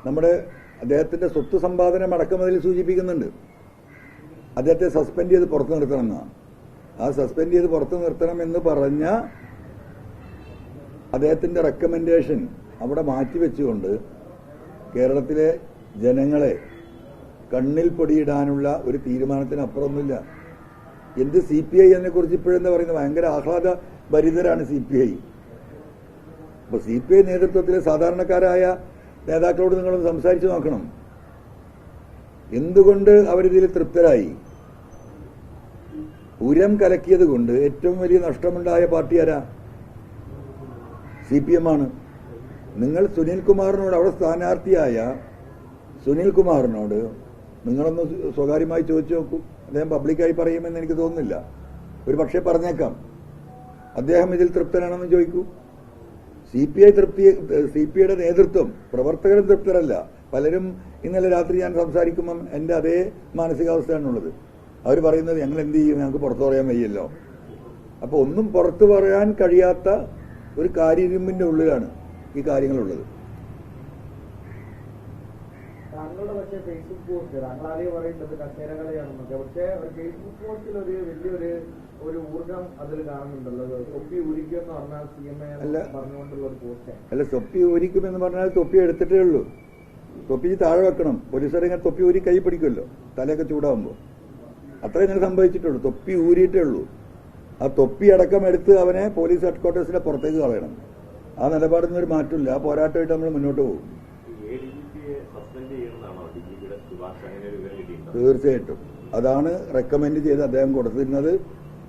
നമ്മുടെ അദ്ദേഹത്തിന്റെ സ്വത്ത് സമ്പാദനം അടക്കം അതിൽ സൂചിപ്പിക്കുന്നുണ്ട്. അദ്ദേഹത്തെ സസ്പെൻഡ് ചെയ്ത് പുറത്തു നിർത്തണമെന്നാണ്. ആ സസ്പെൻഡ് ചെയ്ത് പുറത്തു നിർത്തണം എന്ന് പറഞ്ഞ അദ്ദേഹത്തിന്റെ റെക്കമെൻഡേഷൻ അവിടെ മാറ്റിവെച്ചുകൊണ്ട് കേരളത്തിലെ ജനങ്ങളെ കണ്ണിൽ പൊടിയിടാനുള്ള ഒരു തീരുമാനത്തിനപ്പുറമൊന്നുമില്ല. എന്ത് CPI എന്നെ കുറിച്ച് ഇപ്പോഴെന്താ പറയുന്നത്? ഭയങ്കര ആഹ്ലാദ ഭരിതരാണ് CPI. അപ്പൊ CPI നേതൃത്വത്തിലെ സാധാരണക്കാരായ നേതാക്കളോട് നിങ്ങളൊന്ന് സംസാരിച്ചു നോക്കണം. എന്തുകൊണ്ട് അവരിതിൽ തൃപ്തരായി? ഉരം കലക്കിയത് കൊണ്ട് ഏറ്റവും വലിയ നഷ്ടമുണ്ടായ പാർട്ടി ആരാ? CPM ആണ്. നിങ്ങൾ സുനിൽകുമാറിനോട്, അവിടെ സ്ഥാനാർത്ഥിയായ സുനിൽകുമാറിനോട് നിങ്ങളൊന്ന് സ്വകാര്യമായി ചോദിച്ചു നോക്കൂ. അദ്ദേഹം പബ്ലിക്കായി പറയുമെന്ന് എനിക്ക് തോന്നുന്നില്ല. ഒരു പക്ഷേ പറഞ്ഞേക്കാം. അദ്ദേഹം ഇതിൽ തൃപ്തനാണെന്ന് ചോദിക്കൂ. CPIയുടെ നേതൃത്വം, പ്രവർത്തകരും തൃപ്തരല്ല. പലരും ഇന്നലെ രാത്രി ഞാൻ സംസാരിക്കുമ്പം എന്റെ അതേ മാനസികാവസ്ഥയാണുള്ളത്. അവർ പറയുന്നത് ഞങ്ങൾ എന്ത് ചെയ്യും, ഞങ്ങൾക്ക് പുറത്തു പറയാൻ വയ്യല്ലോ. അപ്പൊ ഒന്നും പുറത്തു പറയാൻ കഴിയാത്ത ഒരു കാര്യയിരുമ്പിന്റെ ഉള്ളിലാണ് ഈ കാര്യങ്ങളുള്ളത്. താങ്കളുടെ പക്ഷേ ഫേസ്ബുക്ക് പോസ്റ്റ്, താങ്കളാദ്യം പറയുന്നത് കസേരകളെയാണെന്നൊക്കെ, പക്ഷേ ഫേസ്ബുക്ക് പോസ്റ്റിൽ ഒരു വലിയൊരു ഊർജം അതിൽ കാണുന്നുണ്ടല്ലോ. തൊപ്പി ഊരിക്കുമെന്ന് പറഞ്ഞാൽ CMA പറഞ്ഞുകൊണ്ടുള്ള ഒരു പോസ്റ്റ് അല്ല. തൊപ്പി ഊരിക്കുമെന്ന് പറഞ്ഞാൽ തൊപ്പി എടുത്തിട്ടേ ഉള്ളൂ. തൊപ്പി താഴെ വെക്കണം. പോലീസുകാർ ഇങ്ങനെ തൊപ്പി ഊരി കൈ പിടിക്കുമല്ലോ തലയൊക്കെ ചൂടാകുമ്പോൾ. അത്രേ ഇങ്ങനെ സംഭവിച്ചിട്ടുള്ളൂ. തൊപ്പി ഊരിയിട്ടേ ഉള്ളൂ. ആ തൊപ്പി അടക്കം എടുത്ത് അവനെ പോലീസ് ഹെഡ്ക്വാർട്ടേഴ്സിന്റെ പുറത്തേക്ക് കളയണം. ആ നിലപാടിൽ ഒരു മാറ്റമില്ല. ആ പോരാട്ടമായിട്ട് നമ്മൾ മുന്നോട്ട് പോകും. തീർച്ചയായിട്ടും അതാണ് റെക്കമെൻഡ് ചെയ്ത് അദ്ദേഹം കൊടുത്തിരുന്നത്.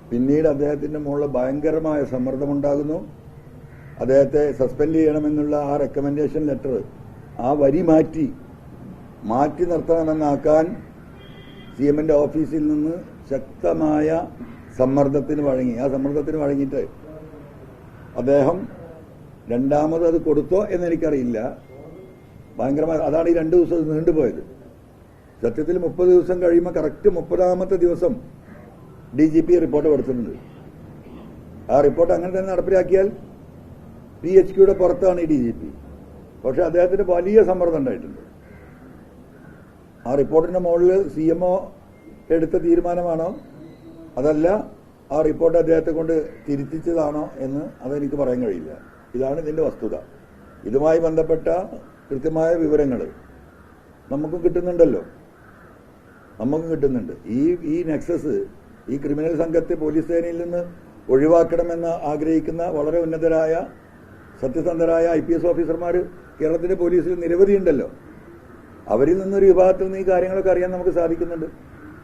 പിന്നീട് അദ്ദേഹത്തിന്റെ മുകളിൽ ഭയങ്കരമായ സമ്മർദ്ദമുണ്ടാകുന്നു. അദ്ദേഹത്തെ സസ്പെൻഡ് ചെയ്യണമെന്നുള്ള ആ റെക്കമെൻഡേഷൻ ലെറ്റർ, ആ വരി മാറ്റി നിർത്തണമെന്നാക്കാൻ CMന്റെ ഓഫീസിൽ നിന്ന് ശക്തമായ സമ്മർദ്ദത്തിന് വഴങ്ങി. ആ സമ്മർദ്ദത്തിന് വഴങ്ങിയിട്ട് അദ്ദേഹം രണ്ടാമത് അത് കൊടുത്തോ എന്നെനിക്കറിയില്ല. ഭയങ്കരമായ അതാണ് ഈ 2 ദിവസം നീണ്ടുപോയത്. സത്യത്തിൽ 30 ദിവസം കഴിയുമ്പോൾ കറക്റ്റ് 30ാമത്തെ ദിവസം DGP റിപ്പോർട്ട് കൊടുത്തിട്ടുണ്ട്. ആ റിപ്പോർട്ട് അങ്ങനെ തന്നെ നടപ്പിലാക്കിയാൽ PHQയുടെ പുറത്താണ് ഈ DGP. പക്ഷെ അദ്ദേഹത്തിന് വലിയ സമ്മർദ്ദം ഉണ്ടായിട്ടുണ്ട്. ആ റിപ്പോർട്ടിന്റെ മുകളിൽ CMO എടുത്ത തീരുമാനമാണോ അതല്ല ആ റിപ്പോർട്ട് അദ്ദേഹത്തെ കൊണ്ട് തിരുത്തിച്ചതാണോ എന്ന് അതെനിക്ക് പറയാൻ കഴിയില്ല. ഇതാണ് ഇതിന്റെ വസ്തുത. ഇതുമായി ബന്ധപ്പെട്ട കൃത്യമായ വിവരങ്ങൾ നമുക്കും കിട്ടുന്നുണ്ടല്ലോ. ഈ നെക്സസ്, ഈ ക്രിമിനൽ സംഘത്തെ പോലീസ് സേനയിൽ നിന്ന് ഒഴിവാക്കണമെന്ന് ആഗ്രഹിക്കുന്ന വളരെ ഉന്നതരായ സത്യസന്ധരായ IPS ഓഫീസർമാർ കേരളത്തിന്റെ പോലീസിൽ നിരവധിയുണ്ടല്ലോ. അവരിൽ നിന്നൊരു വിഭാഗത്തിൽ നിന്ന് ഈ കാര്യങ്ങളൊക്കെ അറിയാൻ നമുക്ക് സാധിക്കുന്നുണ്ട്.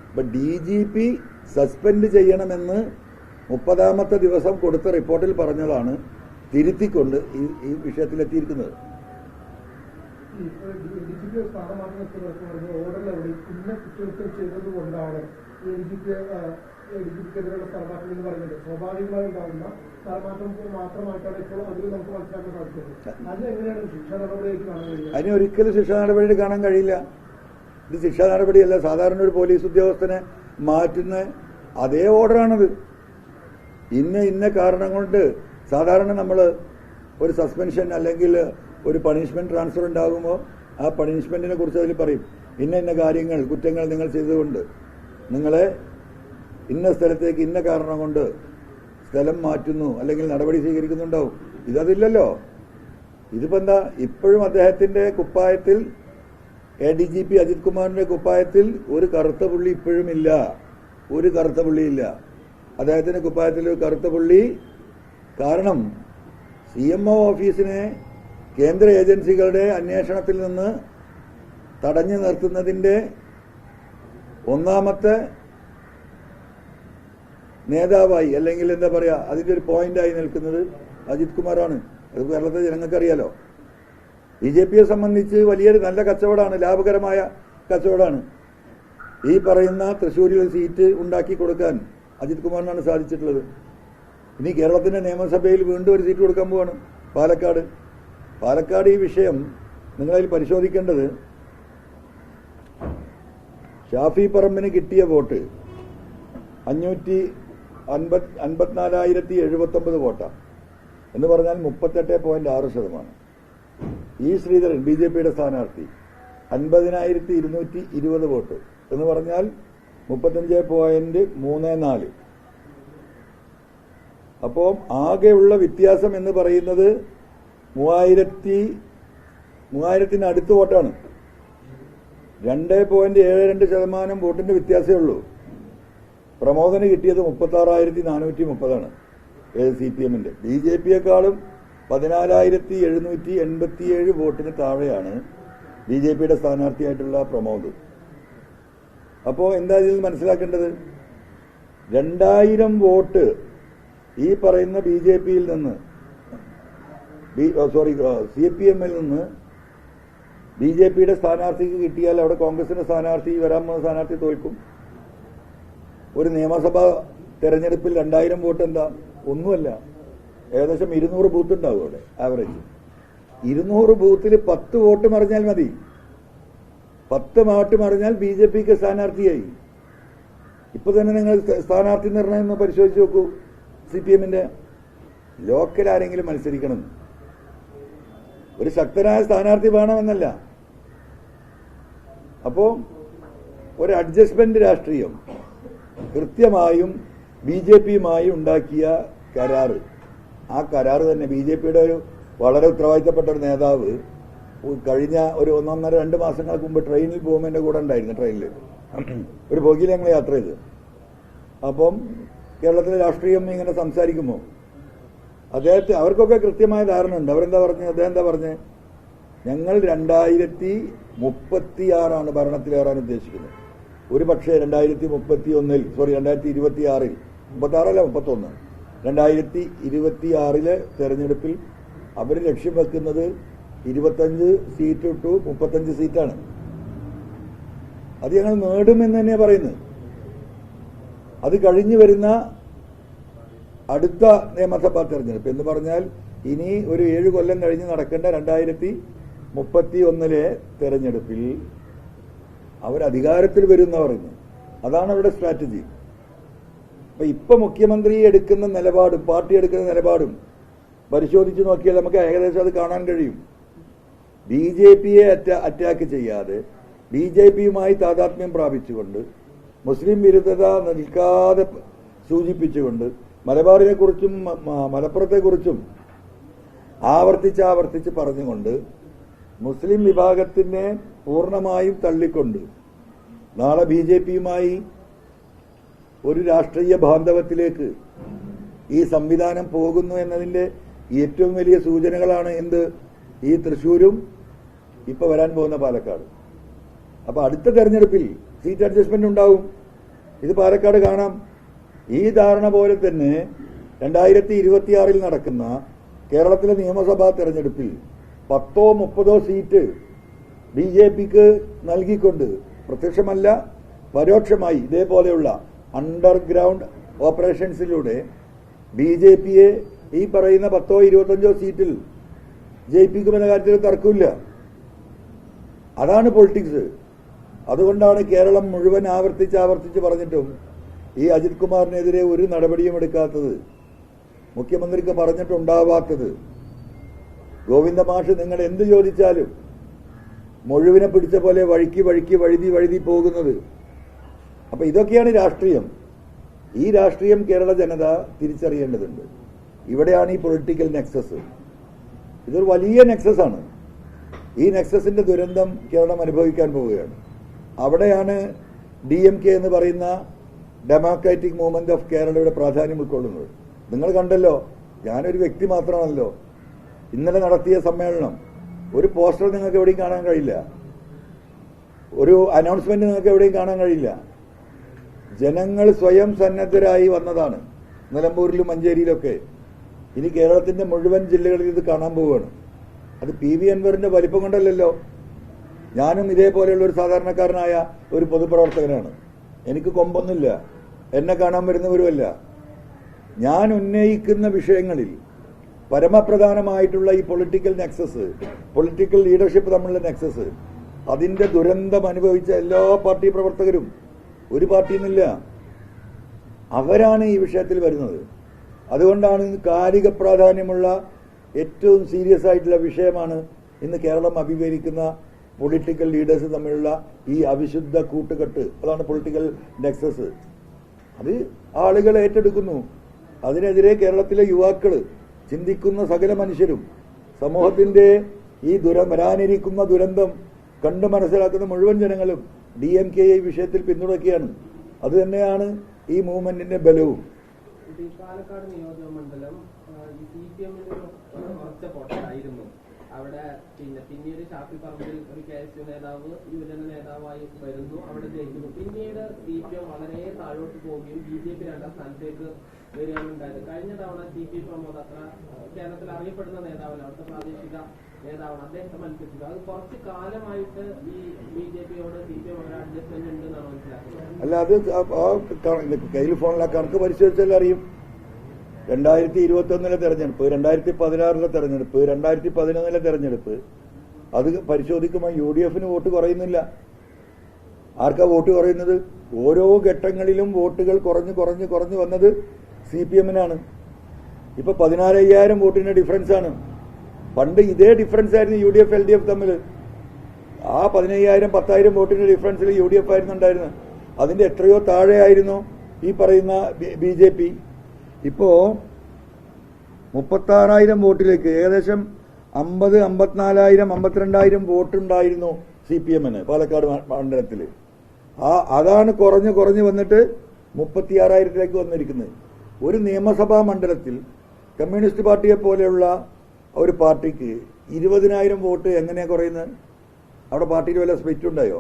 അപ്പൊ DGP സസ്പെൻഡ് ചെയ്യണമെന്ന് 30ാമത്തെ ദിവസം കൊടുത്ത റിപ്പോർട്ടിൽ പറഞ്ഞതാണ് തിരുത്തിക്കൊണ്ട് ഈ വിഷയത്തിലെത്തിയിരിക്കുന്നത്. DGPക്കെതിരെയുള്ള സ്ഥാനമാറ്റം എന്ന് പറയുന്നത് സ്വാഭാവികമായി ഉണ്ടാകുന്ന സ്ഥാനമാറ്റം മാത്രമായിട്ടാണ് ഇപ്പോൾ അതിൽ നമുക്ക് മനസ്സിലാക്കാൻ സാധിക്കുന്നത്. അതിനെങ്ങനെയാണ് ശിക്ഷാ നടപടിയായിട്ട് കാണാൻ കഴിയുക? അതിനൊരിക്കലും ശിക്ഷാ നടപടി കാണാൻ കഴിയില്ല. ഇത് ശിക്ഷാ നടപടിയല്ല. സാധാരണ ഒരു പോലീസ് ഉദ്യോഗസ്ഥനെ മാറ്റുന്ന അതേ ഓർഡറാണത്. ഇന്ന കാരണം കൊണ്ട് സാധാരണ നമ്മൾ ഒരു സസ്പെൻഷൻ അല്ലെങ്കിൽ ഒരു പണിഷ്മെന്റ് ട്രാൻസ്ഫർ ഉണ്ടാകുമ്പോൾ ആ പണിഷ്മെന്റിനെ കുറിച്ച് അതിൽ പറയും. ഇന്ന കാര്യങ്ങൾ, കുറ്റങ്ങൾ നിങ്ങൾ ചെയ്തുകൊണ്ട് നിങ്ങളെ ഇന്ന സ്ഥലത്തേക്ക് ഇന്ന കാരണം കൊണ്ട് സ്ഥലം മാറ്റുന്നു അല്ലെങ്കിൽ നടപടി സ്വീകരിക്കുന്നുണ്ടാവും. ഇതതില്ലല്ലോ. ഇതിപ്പോ എന്താ, ഇപ്പോഴും അദ്ദേഹത്തിന്റെ കുപ്പായത്തിൽ, ADGP അജിത് കുമാറിന്റെ കുപ്പായത്തിൽ ഒരു കറുത്ത പുള്ളി ഇപ്പോഴും ഇല്ല. ഒരു കറുത്ത പുള്ളിയില്ല അദ്ദേഹത്തിന്റെ കുപ്പായത്തിൽ. ഒരു കറുത്ത പുള്ളി കാരണം CMO ഓഫീസിനെ കേന്ദ്ര ഏജൻസികളുടെ അന്വേഷണത്തിൽ നിന്ന് തടഞ്ഞു നിർത്തുന്നതിന്റെ ഒന്നാമത്തെ നേതാവായി അല്ലെങ്കിൽ എന്താ പറയാ അതിന്റെ ഒരു പോയിന്റായി നിൽക്കുന്നത് അജിത് കുമാറാണ്. അത് കേരളത്തിലെ ജനങ്ങൾക്കറിയാലോ. BJPയെ സംബന്ധിച്ച് വലിയൊരു നല്ല കച്ചവടമാണ്, ലാഭകരമായ കച്ചവടമാണ്. ഈ പറയുന്ന തൃശ്ശൂരിൽ സീറ്റ് ഉണ്ടാക്കി കൊടുക്കാൻ അജിത് കുമാറിനാണ് സാധിച്ചിട്ടുള്ളത്. ഇനി കേരളത്തിന്റെ നിയമസഭയിൽ വീണ്ടും ഒരു സീറ്റ് കൊടുക്കാൻ പോവാണ്, പാലക്കാട്. ഈ വിഷയം നിങ്ങളതിൽ പരിശോധിക്കേണ്ടത്, ഷാഫി പറമ്പിന് കിട്ടിയ വോട്ട് 554,079 വോട്ടാണ് എന്ന് പറഞ്ഞാൽ 38.6%. ഈ ശ്രീധരൻ BJPയുടെ സ്ഥാനാർത്ഥി 50,220 വോട്ട് എന്ന് പറഞ്ഞാൽ 35.34. അപ്പോൾ ആകെയുള്ള വ്യത്യാസം എന്ന് പറയുന്നത് 3,000-ന് അടുത്ത് വോട്ടാണ്. 2.72% വോട്ടിന്റെ വ്യത്യാസമേ ഉള്ളൂ. പ്രമോദന് കിട്ടിയത് 36,430 CPM-ന്റെ. BJP-യെക്കാളും 14,787 വോട്ടിന് താഴെയാണ് BJP-യുടെ സ്ഥാനാർത്ഥിയായിട്ടുള്ള പ്രമോദ്. അപ്പോൾ എന്താ ഇതിൽ മനസ്സിലാക്കേണ്ടത്? 2,000 വോട്ട് ഈ പറയുന്ന BJP-യിൽ നിന്ന് CPM-ൽ നിന്ന് BJP-യുടെ സ്ഥാനാർത്ഥിക്ക് കിട്ടിയാൽ അവിടെ കോൺഗ്രസിന്റെ സ്ഥാനാർത്ഥി വരാൻ പോകുന്ന സ്ഥാനാർത്ഥി തോൽക്കും. ഒരു നിയമസഭാ തെരഞ്ഞെടുപ്പിൽ 2,000 വോട്ട് എന്താ? ഒന്നുമല്ല. ഏകദേശം 200 ബൂത്ത് ഉണ്ടാവും അവിടെ ആവറേജ്. 200 ബൂത്തിൽ 10 വോട്ട് മറിഞ്ഞാൽ മതി. 10 വോട്ട് മറിഞ്ഞാൽ BJP-ക്ക് സ്ഥാനാർത്ഥിയായി. ഇപ്പൊ തന്നെ നിങ്ങൾ സ്ഥാനാർത്ഥി നിർണയം ഒന്ന് പരിശോധിച്ച് നോക്കൂ. CPM-ന്റെ ലോക്കൽ ആരെങ്കിലും മത്സരിക്കണം, ഒരു ശക്തനായ സ്ഥാനാർത്ഥി വേണമെന്നല്ല. അപ്പോ ഒരു അഡ്ജസ്റ്റ്മെന്റ് രാഷ്ട്രീയം കൃത്യമായും BJP-യുമായി ഉണ്ടാക്കിയ കരാറ്, ആ കരാറ് തന്നെ BJP-യുടെ ഒരു വളരെ ഉത്തരവാദിത്തപ്പെട്ട ഒരു നേതാവ് കഴിഞ്ഞ ഒരു 1-1.5-2 മാസങ്ങൾക്ക് മുമ്പ് ട്രെയിനിൽ പോകുമ്പോൾ എൻ്റെ കൂടെ ഉണ്ടായിരുന്നു. ട്രെയിനിൽ ഒരു ബോഗിയിൽ ഞങ്ങൾ യാത്ര ചെയ്ത്. അപ്പം കേരളത്തിലെ രാഷ്ട്രീയം ഇങ്ങനെ സംസാരിക്കുമ്പോൾ അവർക്കൊക്കെ കൃത്യമായ ധാരണ ഉണ്ട്. അവരെന്താ പറഞ്ഞത്? അദ്ദേഹം എന്താ പറഞ്ഞത്? ഞങ്ങൾ 2036 ഭരണത്തിലേറാൻ ഉദ്ദേശിക്കുന്നത്. ഒരു പക്ഷേ 2031 2026 36 31 2026 തെരഞ്ഞെടുപ്പിൽ അവർ ലക്ഷ്യം വെക്കുന്നത് 25 സീറ്റ് ടു 35 സീറ്റാണ്. അത് ഞങ്ങൾ നേടുമെന്ന് തന്നെയാണ് പറയുന്നത്. അത് കഴിഞ്ഞു വരുന്ന അടുത്ത നിയമസഭാ തെരഞ്ഞെടുപ്പ് എന്ന് പറഞ്ഞാൽ ഇനി ഒരു 7 കൊല്ലം കഴിഞ്ഞ് നടക്കേണ്ട 2031 തെരഞ്ഞെടുപ്പിൽ അവർ അധികാരത്തിൽ വരുമെന്ന് പറയുന്നു. അതാണ് അവരുടെ സ്ട്രാറ്റജി. അപ്പൊ ഇപ്പൊ മുഖ്യമന്ത്രി എടുക്കുന്ന നിലപാടും പാർട്ടി എടുക്കുന്ന നിലപാടും പരിശോധിച്ച് നോക്കിയാൽ നമുക്ക് ഏകദേശം അത് കാണാൻ കഴിയും. BJP-യെ അറ്റാക്ക് ചെയ്യാതെ BJP-യുമായി താദാത്മ്യം പ്രാപിച്ചുകൊണ്ട് മുസ്ലിം വിരുദ്ധത നിൽക്കാതെ സൂചിപ്പിച്ചുകൊണ്ട് മലബാറിനെ കുറിച്ചും മലപ്പുറത്തെക്കുറിച്ചും ആവർത്തിച്ച് പറഞ്ഞുകൊണ്ട് മുസ്ലിം വിഭാഗത്തിനെ പൂർണ്ണമായും തള്ളിക്കൊണ്ട് നാളെ BJP-യുമായി ഒരു രാഷ്ട്രീയ ബാന്ധവത്തിലേക്ക് ഈ സംവിധാനം പോകുന്നു എന്നതിന്റെ ഏറ്റവും വലിയ സൂചനകളാണ് എന്ത്? ഈ തൃശ്ശൂരും ഇപ്പൊ വരാൻ പോകുന്ന പാലക്കാട്. അപ്പൊ അടുത്ത തെരഞ്ഞെടുപ്പിൽ സീറ്റ് അഡ്ജസ്റ്റ്മെന്റ് ഉണ്ടാവും. ഇത് പാലക്കാട് കാണാം. ഈ ധാരണ പോലെ തന്നെ 2026 നടക്കുന്ന കേരളത്തിലെ നിയമസഭാ തെരഞ്ഞെടുപ്പിൽ 10-30 സീറ്റ് BJP-ക്ക് നൽകിക്കൊണ്ട് പ്രത്യക്ഷമല്ല പരോക്ഷമായി ഇതേപോലെയുള്ള അണ്ടർഗ്രൗണ്ട് ഓപ്പറേഷൻസിലൂടെ BJP-യെ ഈ പറയുന്ന 10-25 സീറ്റിൽ ജയിപ്പിക്കുമെന്ന കാര്യത്തിൽ തർക്കമില്ല. അതാണ് പൊളിറ്റിക്സ്. അതുകൊണ്ടാണ് കേരളം മുഴുവൻ ആവർത്തിച്ച് പറഞ്ഞിട്ടും ഈ അജിത് കുമാറിനെതിരെ ഒരു നടപടിയും എടുക്കാത്തത്, മുഖ്യമന്ത്രിക്ക് പറഞ്ഞിട്ടുണ്ടാവാത്തത്. ഗോവിന്ദ മാഷ് നിങ്ങൾ എന്ത് ചോദിച്ചാലും മുഴുവനെ പിടിച്ച പോലെ വഴുതി പോകുന്നത്. അപ്പൊ ഇതൊക്കെയാണ് രാഷ്ട്രീയം. ഈ രാഷ്ട്രീയം കേരള ജനത തിരിച്ചറിയേണ്ടതുണ്ട്. ഇവിടെയാണ് ഈ പൊളിറ്റിക്കൽ നെക്സസ്. ഇതൊരു വലിയ നെക്സസ് ആണ്. ഈ നെക്സസിന്റെ ദുരന്തം കേരളം അനുഭവിക്കാൻ പോവുകയാണ്. അവിടെയാണ് DMK എന്ന് പറയുന്ന ഡെമോക്രാറ്റിക് മൂവ്മെന്റ് ഓഫ് കേരളയുടെ പ്രാധാന്യം ഉൾക്കൊള്ളുന്നത്. നിങ്ങൾ കണ്ടല്ലോ, ഞാനൊരു വ്യക്തി മാത്രമാണല്ലോ. ഇന്നലെ നടത്തിയ സമ്മേളനം ഒരു പോസ്റ്റർ നിങ്ങൾക്ക് എവിടെയും കാണാൻ കഴിയില്ല, ഒരു അനൗൺസ്മെന്റ് നിങ്ങൾക്ക് എവിടെയും കാണാൻ കഴിയില്ല. ജനങ്ങൾ സ്വയം സന്നദ്ധരായി വന്നതാണ്. നിലമ്പൂരിലും മഞ്ചേരിയിലൊക്കെ. ഇനി കേരളത്തിന്റെ മുഴുവൻ ജില്ലകളിൽ ഇത് കാണാൻ പോവുകയാണ്. അത് PV അൻവറിന്റെ വലിപ്പം കൊണ്ടല്ലോ. ഞാനും ഇതേപോലെയുള്ള ഒരു സാധാരണക്കാരനായ ഒരു പൊതുപ്രവർത്തകനാണ്. എനിക്ക് കൊമ്പൊന്നുമില്ല, എന്നെ കാണാൻ വരുന്നവരുമല്ല. ഞാൻ ഉന്നയിക്കുന്ന വിഷയങ്ങളിൽ പരമപ്രധാനമായിട്ടുള്ള ഈ പൊളിറ്റിക്കൽ നെക്സസ്, പൊളിറ്റിക്കൽ ലീഡർഷിപ്പ് തമ്മിലുള്ള നെക്സസ്, അതിന്റെ ദുരന്തം അനുഭവിച്ച എല്ലാ പാർട്ടി പ്രവർത്തകരും, ഒരു പാർട്ടിയുമില്ല, അവരാണ് ഈ വിഷയത്തിൽ വരുന്നത്. അതുകൊണ്ടാണ് കാലിക പ്രാധാന്യമുള്ള ഏറ്റവും സീരിയസ് ആയിട്ടുള്ള വിഷയമാണ് ഇന്ന് കേരളം അഭിമുഖീകരിക്കുന്ന പൊളിറ്റിക്കൽ ലീഡേഴ്സ് തമ്മിലുള്ള ഈ അവിശുദ്ധ കൂട്ടുകെട്ട്, അതാണ് പൊളിറ്റിക്കൽ നെക്സസ്. അത് ആളുകൾ ഏറ്റെടുക്കുന്നു. അതിനെതിരെ കേരളത്തിലെ യുവാക്കൾ, ചിന്തിക്കുന്ന സകല മനുഷ്യരും, സമൂഹത്തിന്റെ ഈ വരാനിരിക്കുന്ന ദുരന്തം കണ്ടു മനസ്സിലാക്കുന്ന മുഴുവൻ ജനങ്ങളും DMK ഈ വിഷയത്തിൽ പിന്തുണയ്ക്കുകയാണ്. അത് തന്നെയാണ് ഈ മൂവ്മെന്റിന്റെ ബലവും. പാലക്കാട് നിയോജക മണ്ഡലം CPM-ന്റെ ഉറച്ച കോട്ടയായിരുന്നു. അവിടെ പിന്നീട് ഷാഫി പറമ്പിൽ ഒരു KSU നേതാവ് യുവജന നേതാവായി വരുന്നു, അവിടെ ജയിക്കുന്നു. പിന്നീട് CPM വളരെ താഴോട്ട് പോവുകയും BJP 2ാം സ്ഥാനത്തേക്ക് വരികയാണ് ഉണ്ടായത്. കഴിഞ്ഞ തവണ TP പ്രമോദ് അത്ര കേരളത്തിൽ അറിയപ്പെടുന്ന നേതാവല്ല, അവിടുത്തെ പ്രാദേശിക നേതാവാണ്, അദ്ദേഹത്തെ മത്സരിച്ചത്. അത് കുറച്ച് കാലമായിട്ട് ഈ BJP-യോട് CPM ഒരു അഡ്ജസ്റ്റ്മെന്റ് ഉണ്ട് എന്നാണ് മനസ്സിലാക്കുന്നത്. അല്ല, അത് കയ്യിൽ ഫോണിലെ കണക്ക് പരിശോധിച്ചാൽ അറിയും. 2021 തെരഞ്ഞെടുപ്പ്, 2016 തെരഞ്ഞെടുപ്പ്, 2011 തെരഞ്ഞെടുപ്പ്, അത് പരിശോധിക്കുമ്പോൾ UDF-ന് വോട്ട് കുറയുന്നില്ല. ആർക്കാ വോട്ട് കുറയുന്നത്? ഓരോ ഘട്ടങ്ങളിലും വോട്ടുകൾ കുറഞ്ഞു വന്നത് CPM-നാണ്. ഇപ്പൊ 16,000 വോട്ടിന്റെ ഡിഫറൻസ് ആണ്. പണ്ട് ഇതേ ഡിഫറൻസ് ആയിരുന്നു UDF LDF തമ്മിൽ. ആ 15,000 10,000 വോട്ടിന്റെ ഡിഫറൻസിൽ UDF ആയിരുന്നു ഉണ്ടായിരുന്നത്. അതിന്റെ എത്രയോ താഴെയായിരുന്നു ഈ പറയുന്ന BJP. ഇപ്പോ 36,000 വോട്ടിലേക്ക് ഏകദേശം 50, 54,000, 52,000 വോട്ടുണ്ടായിരുന്നു CPM-ന് പാലക്കാട് മണ്ഡലത്തില്. അതാണ് കുറഞ്ഞു വന്നിട്ട് 36,000-ലേക്ക് വന്നിരിക്കുന്നത്. ഒരു നിയമസഭാ മണ്ഡലത്തിൽ കമ്മ്യൂണിസ്റ്റ് പാർട്ടിയെ പോലെയുള്ള ഒരു പാർട്ടിക്ക് 20,000 വോട്ട് എങ്ങനെയാ കുറയുന്നത്? അവിടെ പാർട്ടിയിൽ വല്ല സ്പ്ലിറ്റ് ഉണ്ടായോ?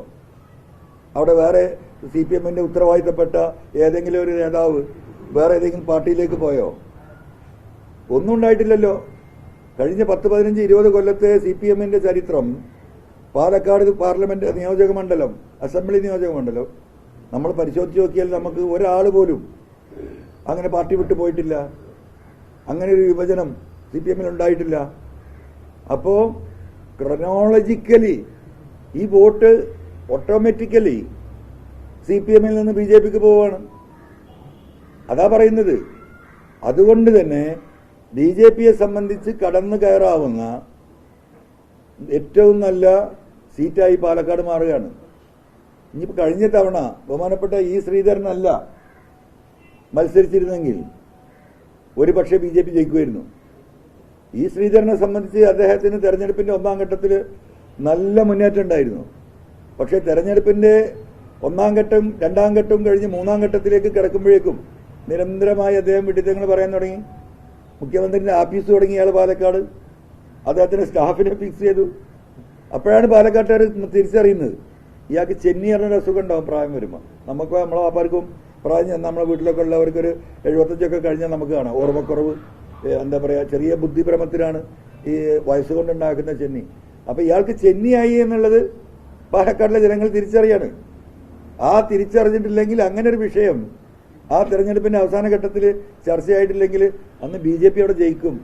അവിടെ വേറെ CPM-ന്റെ ഉത്തരവാദിത്തപ്പെട്ട ഏതെങ്കിലും ഒരു നേതാവ് വേറെ ഏതെങ്കിലും പാർട്ടിയിലേക്ക് പോയോ? ഒന്നും ഉണ്ടായിട്ടില്ലല്ലോ. കഴിഞ്ഞ 10, 15, 20 കൊല്ലത്തെ CPM-ന്റെ ചരിത്രം, പാലക്കാട് പാർലമെന്റ് നിയോജക മണ്ഡലം, അസംബ്ലി നിയോജക മണ്ഡലം നമ്മൾ പരിശോധിച്ച് നോക്കിയാൽ നമുക്ക് ഒരാൾ പോലും അങ്ങനെ പാർട്ടി വിട്ടു പോയിട്ടില്ല. അങ്ങനെ ഒരു വിഭജനം CPM-ൽ ഉണ്ടായിട്ടില്ല. അപ്പോ ക്രൊനോളജിക്കലി ഈ വോട്ട് ഓട്ടോമാറ്റിക്കലി CPM-ൽ നിന്ന് BJP-ക്ക് പോവുകയാണ്. അതാ പറയുന്നത്. അതുകൊണ്ട് തന്നെ BJP-യെ സംബന്ധിച്ച് കടന്നു കയറാവുന്ന ഏറ്റവും നല്ല സീറ്റായി പാലക്കാട് മാറുകയാണ്. ഇനിയിപ്പോൾ കഴിഞ്ഞ തവണ ബഹുമാനപ്പെട്ട ശ്രീധരനല്ല മത്സരിച്ചിരുന്നെങ്കിൽ ഒരുപക്ഷെ BJP ജയിക്കുമായിരുന്നു. ശ്രീധരനെ സംബന്ധിച്ച് അദ്ദേഹത്തിന് തെരഞ്ഞെടുപ്പിന്റെ 1ാം ഘട്ടത്തിൽ നല്ല മുന്നേറ്റം ഉണ്ടായിരുന്നു. പക്ഷേ തെരഞ്ഞെടുപ്പിന്റെ 1ാം ഘട്ടം 2ാം ഘട്ടം കഴിഞ്ഞ് 3ാം ഘട്ടത്തിലേക്ക് കിടക്കുമ്പോഴേക്കും നിരന്തരമായി അദ്ദേഹം വിഡിത്തങ്ങൾ പറയാൻ തുടങ്ങി. മുഖ്യമന്ത്രിന്റെ ആഫീസ് തുടങ്ങി ഇയാൾ പാലക്കാട്, അദ്ദേഹത്തിന്റെ സ്റ്റാഫിനെ ഫിക്സ് ചെയ്തു. അപ്പോഴാണ് പാലക്കാട്ടുകാർ തിരിച്ചറിയുന്നത് ഇയാൾക്ക് ചെന്നി പറഞ്ഞൊരു അസുഖം ഉണ്ടാവും പ്രായം വരുമ്പോൾ. നമുക്ക് നമ്മളെ വാപ്പാർക്കും പ്രായം നമ്മളെ വീട്ടിലൊക്കെ ഉള്ളവർക്കൊരു 75 കഴിഞ്ഞാൽ നമുക്ക് കാണാം ഓർമ്മക്കുറവ്, എന്താ പറയുക, ചെറിയ ബുദ്ധിഭ്രമത്തിനാണ് ഈ വയസ്സുകൊണ്ടുണ്ടാക്കുന്ന ചെന്നി. അപ്പൊ ഇയാൾക്ക് ചെന്നിയായി എന്നുള്ളത് പാലക്കാടിലെ ജനങ്ങൾ തിരിച്ചറിയാണ്. ആ തിരിച്ചറിഞ്ഞിട്ടില്ലെങ്കിൽ അങ്ങനെ ഒരു വിഷയം ആ തെരഞ്ഞെടുപ്പിന്റെ അവസാന ഘട്ടത്തിൽ ചർച്ചയായിട്ടില്ലെങ്കിൽ അന്ന് BJP അവിടെ ജയിക്കും.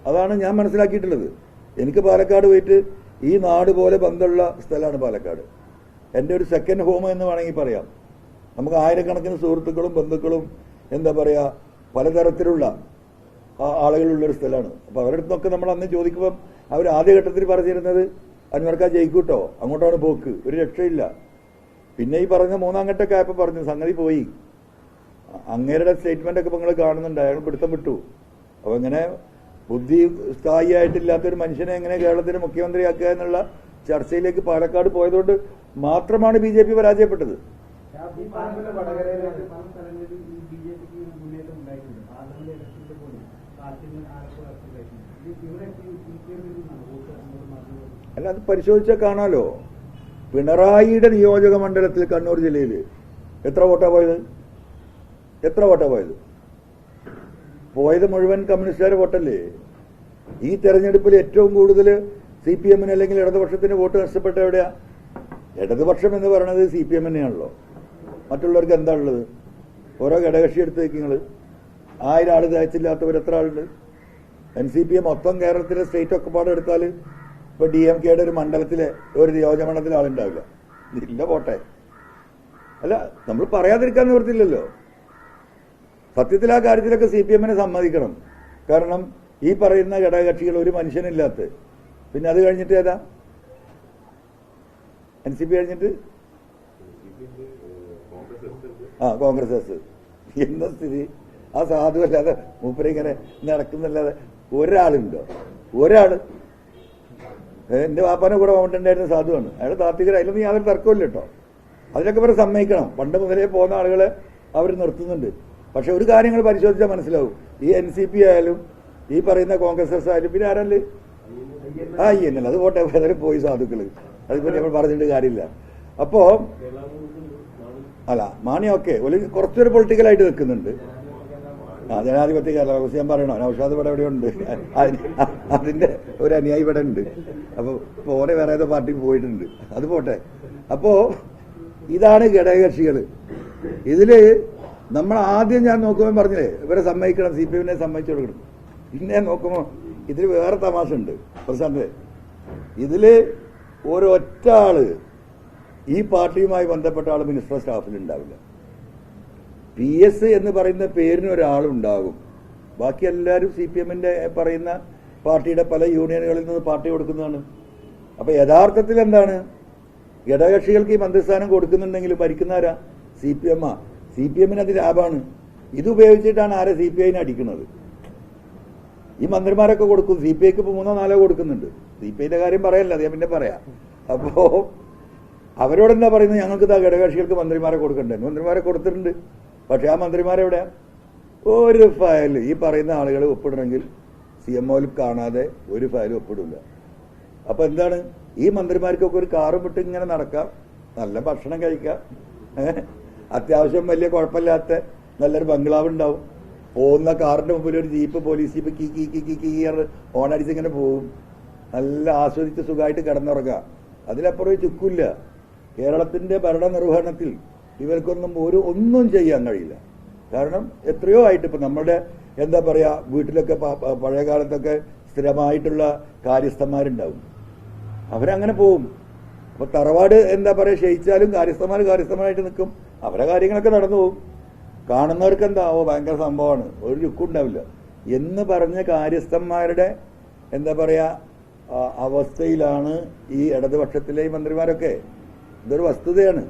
അതാണ് ഞാൻ മനസ്സിലാക്കിയിട്ടുള്ളത്. എനിക്ക് പാലക്കാട് പോയിട്ട് ഈ നാട് പോലെ ബന്ധമുള്ള സ്ഥലമാണ് പാലക്കാട്. എൻ്റെ ഒരു സെക്കൻഡ് ഹോം എന്ന് വേണമെങ്കിൽ പറയാം. നമുക്ക് ആയിരക്കണക്കിന് സുഹൃത്തുക്കളും ബന്ധുക്കളും എന്താ പറയുക പലതരത്തിലുള്ള ആളുകളുള്ളൊരു സ്ഥലമാണ്. അപ്പോൾ അവരുടെ അടുത്തൊക്കെ നമ്മൾ അന്ന് ചോദിക്കുമ്പം അവർ ആദ്യഘട്ടത്തിൽ പറഞ്ഞിരുന്നത് അൻവർക്കാ ജയിക്കൂട്ടോ, അങ്ങോട്ടാണ് പോക്ക്, ഒരു രക്ഷയില്ല. പിന്നെ ഈ പറഞ്ഞ 3ാം ഘട്ടമൊക്കെ ആയപ്പോൾ പറഞ്ഞു സംഗതി പോയി. അങ്ങേരുടെ സ്റ്റേറ്റ്മെന്റ് ഒക്കെ നിങ്ങൾ കാണുന്നുണ്ട്, അയാൾ പിടുത്തം വിട്ടു. അപ്പൊ ഇങ്ങനെ ബുദ്ധി സ്ഥായിയായിട്ടില്ലാത്തൊരു മനുഷ്യനെ എങ്ങനെ കേരളത്തിന് മുഖ്യമന്ത്രിയാക്കുക എന്നുള്ള ചർച്ചയിലേക്ക് പാലക്കാട് പോയതുകൊണ്ട് മാത്രമാണ് BJP പരാജയപ്പെട്ടത്. അല്ല, അത് പരിശോധിച്ചാൽ കാണാലോ. പിണറായിയുടെ നിയോജക മണ്ഡലത്തിൽ കണ്ണൂർ ജില്ലയിൽ എത്ര വോട്ടാ പോയത്? പോയത് മുഴുവൻ കമ്മ്യൂണിസ്റ്റുകാരുടെ വോട്ടല്ലേ. ഈ തെരഞ്ഞെടുപ്പിൽ ഏറ്റവും കൂടുതൽ CPM-ന് അല്ലെങ്കിൽ ഇടതുപക്ഷത്തിന് വോട്ട് നഷ്ടപ്പെട്ട എവിടെയാ? ഇടതുപക്ഷം എന്ന് പറയുന്നത് CPM തന്നെയാണല്ലോ. മറ്റുള്ളവർക്ക് എന്താ ഉള്ളത്? ഓരോ ഘടകകക്ഷി എടുത്ത് വെക്കുക. 1000 ആള് തയ്ച്ചില്ലാത്തവർ എത്ര ആളുണ്ട്? NCP മൊത്തം കേരളത്തിലെ സ്റ്റേറ്റ് ഒക്കെ പാടെ എടുത്താൽ ഇപ്പൊ DMK-യുടെ ഒരു മണ്ഡലത്തിലെ ഒരു നിയോജക മണ്ഡലത്തിൽ ആളുണ്ടാവില്ല. ഇല്ല, പോട്ടെ. അല്ല, നമ്മൾ പറയാതിരിക്കാൻ നിവൃത്തില്ലല്ലോ. സത്യത്തിൽ ആ കാര്യത്തിലൊക്കെ CPM-നെ സമ്മതിക്കണം. കാരണം ഈ പറയുന്ന ഘടകകക്ഷികൾ ഒരു മനുഷ്യനില്ലാത്ത, പിന്നെ അത് കഴിഞ്ഞിട്ട് ഏതാ? NCP കഴിഞ്ഞിട്ട് കോൺഗ്രസ് എസ്. എന്താ സ്ഥിതി? ആ സാധു അല്ലാതെ മൂപ്പര് ഇങ്ങനെ നടക്കുന്നല്ലാതെ ഒരാളുണ്ടോ? ഒരാള്. എന്റെ വാപ്പാനെ കൂടെ മമ്മൂട്ടുണ്ടായിരുന്ന സാധുവാണ്. അയാൾ താത്വികർ, അതിലൊന്നും യാതൊരു തർക്കമില്ല കേട്ടോ. അതിലൊക്കെ ഇവരെ സമ്മതിക്കണം. പണ്ട് മുതലേ പോകുന്ന ആളുകളെ അവർ നിർത്തുന്നുണ്ട്. പക്ഷെ ഒരു കാര്യങ്ങൾ പരിശോധിച്ചാൽ മനസ്സിലാവും. ഈ NCP ആയാലും ഈ പറയുന്ന കോൺഗ്രസ് എസ് ആയാലും പിന്നെ ആരല്ലേ എന്നല്ല, അത് പോട്ടെ, ഏതായാലും പോയി സാധുക്കള്, അതിപ്പോ നമ്മൾ പറഞ്ഞിട്ട് കാര്യമില്ല. അപ്പോ അല്ല മാണിയൊക്കെ ഒരു കുറച്ചൊരു പൊളിറ്റിക്കലായിട്ട് നിൽക്കുന്നുണ്ട്. ജനാധിപത്യ കേരള കോൺഗ്രസ് ഞാൻ പറയണോ? നൗഷാദ് ഇവിടെ എവിടെയുണ്ട്, അതിന്റെ ഒരു അനുയായി ഇവിടെ ഉണ്ട്. അപ്പൊ ഓരോ വേറെ ഏതോ പാർട്ടിക്ക് പോയിട്ടുണ്ട്. അത് പോട്ടെ. അപ്പോ ഇതാണ് ഘടകകക്ഷികള്. ഇതില് നമ്മൾ ആദ്യം ഞാൻ നോക്കുമ്പോൾ പറഞ്ഞില്ലേ ഇവരെ സമ്മതിക്കണം, CPM സമ്മതിച്ചു കൊടുക്കണം. പിന്നെ നോക്കുമ്പോ ഇതിൽ വേറെ തമാശ ഉണ്ട് പ്രശാന്ത്. ഇതില് ഒരൊറ്റ ആള് ഈ പാർട്ടിയുമായി ബന്ധപ്പെട്ട ആള് മിനിസ്റ്റർ സ്റ്റാഫിൽ ഉണ്ടാവില്ല. PS എന്ന് പറയുന്ന പേരിന് ഒരാളുണ്ടാകും. ബാക്കി എല്ലാവരും CPM പറയുന്ന പാർട്ടിയുടെ പല യൂണിയനുകളിൽ നിന്ന് പാർട്ടി കൊടുക്കുന്നതാണ്. അപ്പൊ യഥാർത്ഥത്തിൽ എന്താണ്, ഘടകകക്ഷികൾക്ക് ഈ മന്ത്രിസ്ഥാനം കൊടുക്കുന്നുണ്ടെങ്കിൽ ഭരിക്കുന്നവരാ? CPM. CPM അത് ലാഭമാണ്. ഇതുപയോഗിച്ചിട്ടാണ് ആരെ CPI അടിക്കുന്നത്. ഈ മന്ത്രിമാരൊക്കെ കൊടുക്കും. CPIക്ക് ഇപ്പൊ 3 or 4 കൊടുക്കുന്നുണ്ട്. CPIന്റെ കാര്യം പറയല്ല, അത് ഞാൻ പിന്നെ പറയാം. അപ്പോ അവരോടെന്താ പറയുന്നത്? ഞങ്ങൾക്ക് ഇതാ ഘടകകക്ഷികൾക്ക് മന്ത്രിമാരെ കൊടുക്കണ്ടേ? മന്ത്രിമാരെ കൊടുത്തിട്ടുണ്ട്. പക്ഷെ ആ മന്ത്രിമാരെവിടെ? ഒരു ഫയൽ ഈ പറയുന്ന ആളുകൾ ഒപ്പിടണമെങ്കിൽ CMOയിൽ കാണാതെ ഒരു ഫയലും ഒപ്പിടില്ല. അപ്പൊ എന്താണ്, ഈ മന്ത്രിമാർക്കൊക്കെ ഒരു കാറും വിട്ട് ഇങ്ങനെ നടക്കാം, നല്ല ഭക്ഷണം കഴിക്കാം, അത്യാവശ്യം വലിയ കുഴപ്പമില്ലാത്ത നല്ലൊരു ബംഗ്ലാവ് ഉണ്ടാവും. പോകുന്ന കാറിന്റെ മുമ്പിൽ ഒരു ജീപ്പ്, പോലീസ് ജീപ്പ് കീ ഓണടിച്ച് ഇങ്ങനെ പോകും. നല്ല ആസ്വദിച്ച് സുഖമായിട്ട് കിടന്നുറങ്ങാം. അതിലപ്പുറം ഒരു ചുക്കില്ല. കേരളത്തിന്റെ ഭരണനിർവഹണത്തിൽ ഇവർക്കൊന്നും ഒന്നും ചെയ്യാൻ കഴിയില്ല. കാരണം എത്രയോ ആയിട്ട് ഇപ്പൊ നമ്മുടെ എന്താ പറയാ വീട്ടിലൊക്കെ പഴയ കാലത്തൊക്കെ സ്ഥിരമായിട്ടുള്ള കാര്യസ്ഥന്മാരുണ്ടാവും. അവരങ്ങനെ പോവും. അപ്പൊ തറവാട് എന്താ പറയാ ക്ഷയിച്ചാലും കാര്യസ്ഥന്മാരായിട്ട് നിൽക്കും. അവരെ കാര്യങ്ങളൊക്കെ നടന്നു പോകും. കാണുന്നവർക്ക് എന്താവോ ഭയങ്കര സംഭവമാണ്, ഒരു ചുക്കുണ്ടാവില്ല എന്ന് പറഞ്ഞ കാര്യസ്ഥന്മാരുടെ എന്താ പറയാ അവസ്ഥയിലാണ് ഈ ഇടതുപക്ഷത്തിലെ ഈ മന്ത്രിമാരൊക്കെ. ഇതൊരു വസ്തുതയാണ്.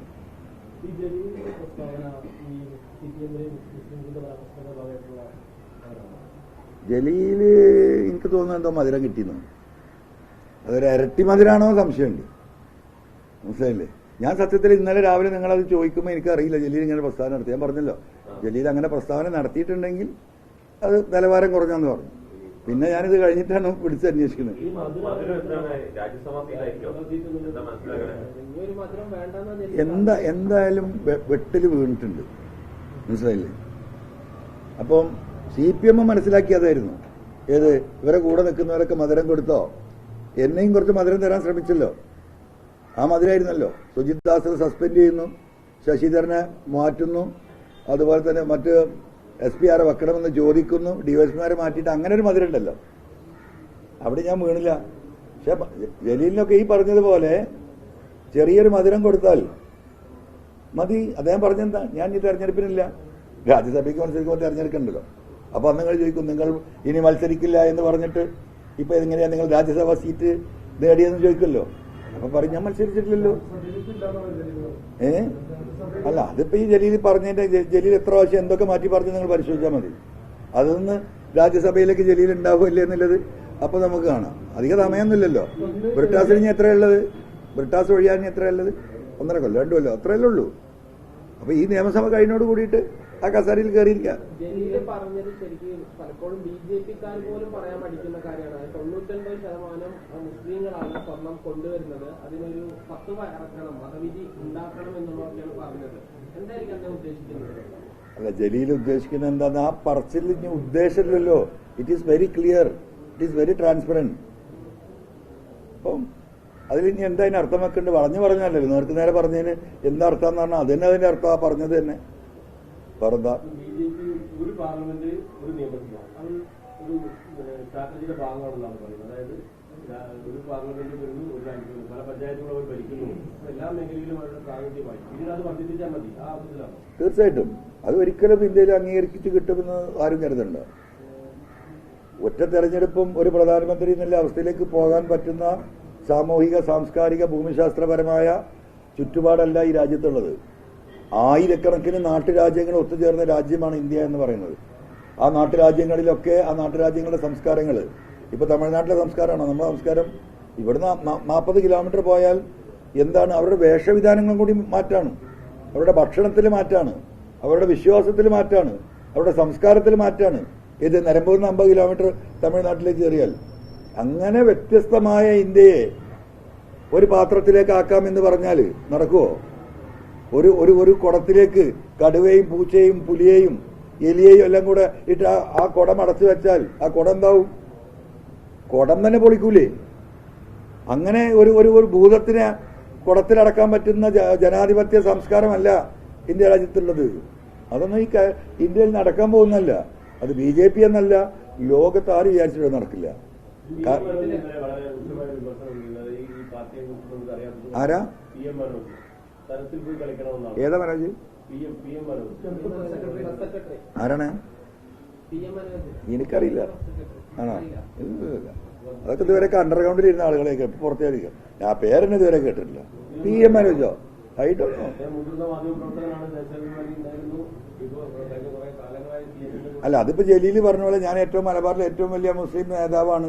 ജലീല് എനിക്ക് തോന്നുന്നു എന്തോ മധുരം കിട്ടിയെന്ന്. അതൊരു ഇരട്ടി മധുരാണോ സംശയമുണ്ട്. മനസ്സിലായില്ലേ? ഞാൻ സത്യത്തിൽ ഇന്നലെ രാവിലെ നിങ്ങളത് ചോദിക്കുമ്പോൾ എനിക്കറിയില്ല ജലീൽ ഇങ്ങനെ പ്രസ്താവന നടത്തി. ഞാൻ പറഞ്ഞല്ലോ ജലീൽ അങ്ങനെ പ്രസ്താവന നടത്തിയിട്ടുണ്ടെങ്കിൽ അത് നിലവാരം കുറഞ്ഞെന്ന് പറഞ്ഞു. പിന്നെ ഞാനിത് കഴിഞ്ഞിട്ടാണ് പിടിച്ചന്വേഷിക്കുന്നത്. എന്തായാലും വെട്ടില് വീണിട്ടുണ്ട്. മനസ്സിലായില്ലേ? അപ്പം CPM മനസ്സിലാക്കിയതായിരുന്നു. ഏത് ഇവരെ കൂടെ നിൽക്കുന്നവരൊക്കെ മധുരം കൊടുത്തോ? എന്നെയും കുറച്ച് മധുരം തരാൻ ശ്രമിച്ചല്ലോ. ആ മധുരമായിരുന്നല്ലോ. സുജിത് ദാസ് സസ്പെൻഡ് ചെയ്യുന്നു, ശശിധരനെ മാറ്റുന്നു, അതുപോലെ തന്നെ മറ്റ് SPR വെക്കണമെന്ന് ചോദിക്കുന്നു, DYSPമാരെ മാറ്റിയിട്ട് അങ്ങനെ ഒരു മധുരം ഉണ്ടല്ലോ. അവിടെ ഞാൻ വീണില്ല. പക്ഷെ ജലീലിനൊക്കെ ഈ പറഞ്ഞതുപോലെ ചെറിയൊരു മധുരം കൊടുത്താൽ മതി. അദ്ദേഹം പറഞ്ഞെന്താ, ഞാൻ ഈ തെരഞ്ഞെടുപ്പിനില്ല, രാജ്യസഭയ്ക്ക് മത്സരിക്കുമ്പോൾ തെരഞ്ഞെടുക്കണ്ടല്ലോ. അപ്പൊ അന്ന് നിങ്ങൾ ചോദിക്കും നിങ്ങൾ ഇനി മത്സരിക്കില്ല എന്ന് പറഞ്ഞിട്ട് ഇപ്പൊ എങ്ങനെയാ നിങ്ങൾ രാജ്യസഭാ സീറ്റ് നേടിയെന്ന് ചോദിക്കുമല്ലോ. അപ്പൊ പറയും ഞാൻ മത്സരിച്ചിട്ടില്ലല്ലോ. അല്ല അതിപ്പോ ഈ ജലീൽ പറഞ്ഞതിന്റെ ജലീൽ എത്ര പ്രാവശ്യം എന്തൊക്കെ മാറ്റി പറഞ്ഞ് നിങ്ങൾ പരിശോധിച്ചാൽ മതി. അതൊന്ന് രാജ്യസഭയിലേക്ക് ജലീൽ ഉണ്ടാവില്ലേ എന്നുള്ളത് അപ്പൊ നമുക്ക് കാണാം. അധിക സമയമൊന്നുമില്ലല്ലോ. ബ്രിട്ടാസിന് ഇനി എത്രയുള്ളത്? ബ്രിട്ടാസ് ഒഴിയാൻ എത്രയുള്ളത്? 1.5 കൊല്ലം 2 കൊല്ലം അത്രയല്ലേ ഉള്ളൂ. അപ്പൊ ഈ നിയമസഭ കഴിഞ്ഞോട് കൂടിയിട്ട് ആ കസേരയിൽ കയറിയിരിക്കാം. ജലീല് പറഞ്ഞത് ശരിക്കും പലപ്പോഴും BJPക്കാർ പോലും പറയാൻ പഠിക്കുന്ന കാര്യമാണ്. 99% മുസ്ലിങ്ങളാണ് സ്വർണം കൊണ്ടുവരുന്നത്. അതിനൊരു ഫത്വ ഇറക്കണം, മതവിധി ഉണ്ടാക്കണം എന്നുള്ളതൊക്കെയാണ് പറഞ്ഞത്. എന്തായിരിക്കും അദ്ദേഹം ഉദ്ദേശിക്കുന്നത്? അല്ല ജലീൽ ഉദ്ദേശിക്കുന്നത് എന്താന്ന് ആ പറച്ചിൽ ഇനി ഉദ്ദേശമില്ലല്ലോ. It is very clear, it is very transparent. അപ്പം അതിലിനി എന്താ അതിന് അർത്ഥം വെക്കേണ്ടത്? പറഞ്ഞല്ലോ, നേർക്ക് നേരെ പറഞ്ഞതിന് എന്താ അർത്ഥം എന്ന് പറഞ്ഞാൽ അതന്നെ അതിന്റെ അർത്ഥം ആ പറഞ്ഞത് തന്നെ. പറഞ്ഞ ഒരു പാർലമെന്റ് ഒരു നിയമസഭ അത് ഒരു സ്ട്രാറ്റജിയുടെ ഭാഗമാണെന്നാണ് പറയുന്നത്. അതായത് ഒരു പാർലമെന്റ് വരുന്നു, ഒരു രാജ്യത്ത് പല പഞ്ചായത്തുകളും അവർ ഭരിക്കുന്നു, എല്ലാ മേഖലയിലും അവരുടെ പ്രാതിനിധ്യമായി ഇതിനത് വർദ്ധിപ്പിച്ചാൽ മതി. ആ അർത്ഥത്തിലാണ്. തീർച്ചയായിട്ടും അത് ഒരിക്കലും ഇന്ത്യയിൽ അംഗീകരിച്ച് കിട്ടുമെന്ന് ആരും കരുതണ്ട. ഒറ്റ തെരഞ്ഞെടുപ്പും ഒരു പ്രധാനമന്ത്രി എന്നുള്ള അവസ്ഥയിലേക്ക് പോകാൻ പറ്റുന്ന സാമൂഹിക, സാംസ്കാരിക, ഭൂമിശാസ്ത്രപരമായ ചുറ്റുപാടല്ല ഈ രാജ്യത്തുള്ളത്. ആയിരക്കണക്കിന് നാട്ടുരാജ്യങ്ങൾ ഒത്തുചേർന്ന രാജ്യമാണ് ഇന്ത്യ എന്ന് പറയുന്നത്. ആ നാട്ടുരാജ്യങ്ങളിലൊക്കെ ആ നാട്ടുരാജ്യങ്ങളുടെ സംസ്കാരങ്ങൾ, ഇപ്പൊ തമിഴ്നാട്ടിലെ സംസ്കാരമാണോ നമ്മുടെ സംസ്കാരം? ഇവിടുന്ന് 40 കിലോമീറ്റർ പോയാൽ എന്താണ് അവരുടെ വേഷവിധാനങ്ങളും കൂടി മാറ്റാണ്, അവരുടെ ഭക്ഷണത്തിൽ മാറ്റാണ്, അവരുടെ വിശ്വാസത്തിൽ മാറ്റാണ്, അവരുടെ സംസ്കാരത്തിൽ മാറ്റാണ്. ഇത് നിലമ്പൂരിൽ നിന്ന് 50 കിലോമീറ്റർ തമിഴ്നാട്ടിലേക്ക് കയറിയാൽ. അങ്ങനെ വ്യത്യസ്തമായ ഇന്ത്യയെ ഒരു പാത്രത്തിലേക്ക് ആക്കാമെന്ന് പറഞ്ഞാൽ നടക്കുമോ? ഒരു കുടത്തിലേക്ക് കടുവയും പൂച്ചയും പുലിയെയും എലിയെയും എല്ലാം കൂടെ ഇട്ട് ആ കുടം അടച്ചു വെച്ചാൽ ആ കുടം എന്താവും? കുടം തന്നെ പൊളിക്കൂലേ? അങ്ങനെ ഒരു ഭൂതത്തിനെ കുടത്തിലടക്കാൻ പറ്റുന്ന ജനാധിപത്യ സംസ്കാരമല്ല ഇന്ത്യ രാജ്യത്തുള്ളത്. അതൊന്നും ഈ ഇന്ത്യയിൽ നടക്കാൻ പോകുന്നല്ല. അത് BJP എന്നല്ല, ലോകത്ത് ആരും വിചാരിച്ചിട്ട് നടക്കില്ല. ആരാ? ഏതാ മനോജ്? ആരാണ്? എനിക്കറിയില്ല. ആണോ? അതൊക്കെ ഇതുവരെ അണ്ടർഗ്രൗണ്ടിൽ ഇരുന്ന ആളുകളെയൊക്കെ പുറത്തേക്ക് ഞാൻ പേരെന്നെ ഇതുവരെ കേട്ടിട്ടില്ല. PM മനോജോ? അല്ല, അതിപ്പോ ജലീല് പറഞ്ഞ പോലെ ഞാൻ ഏറ്റവും മലബാറിലെ ഏറ്റവും വലിയ മുസ്ലിം നേതാവാണ്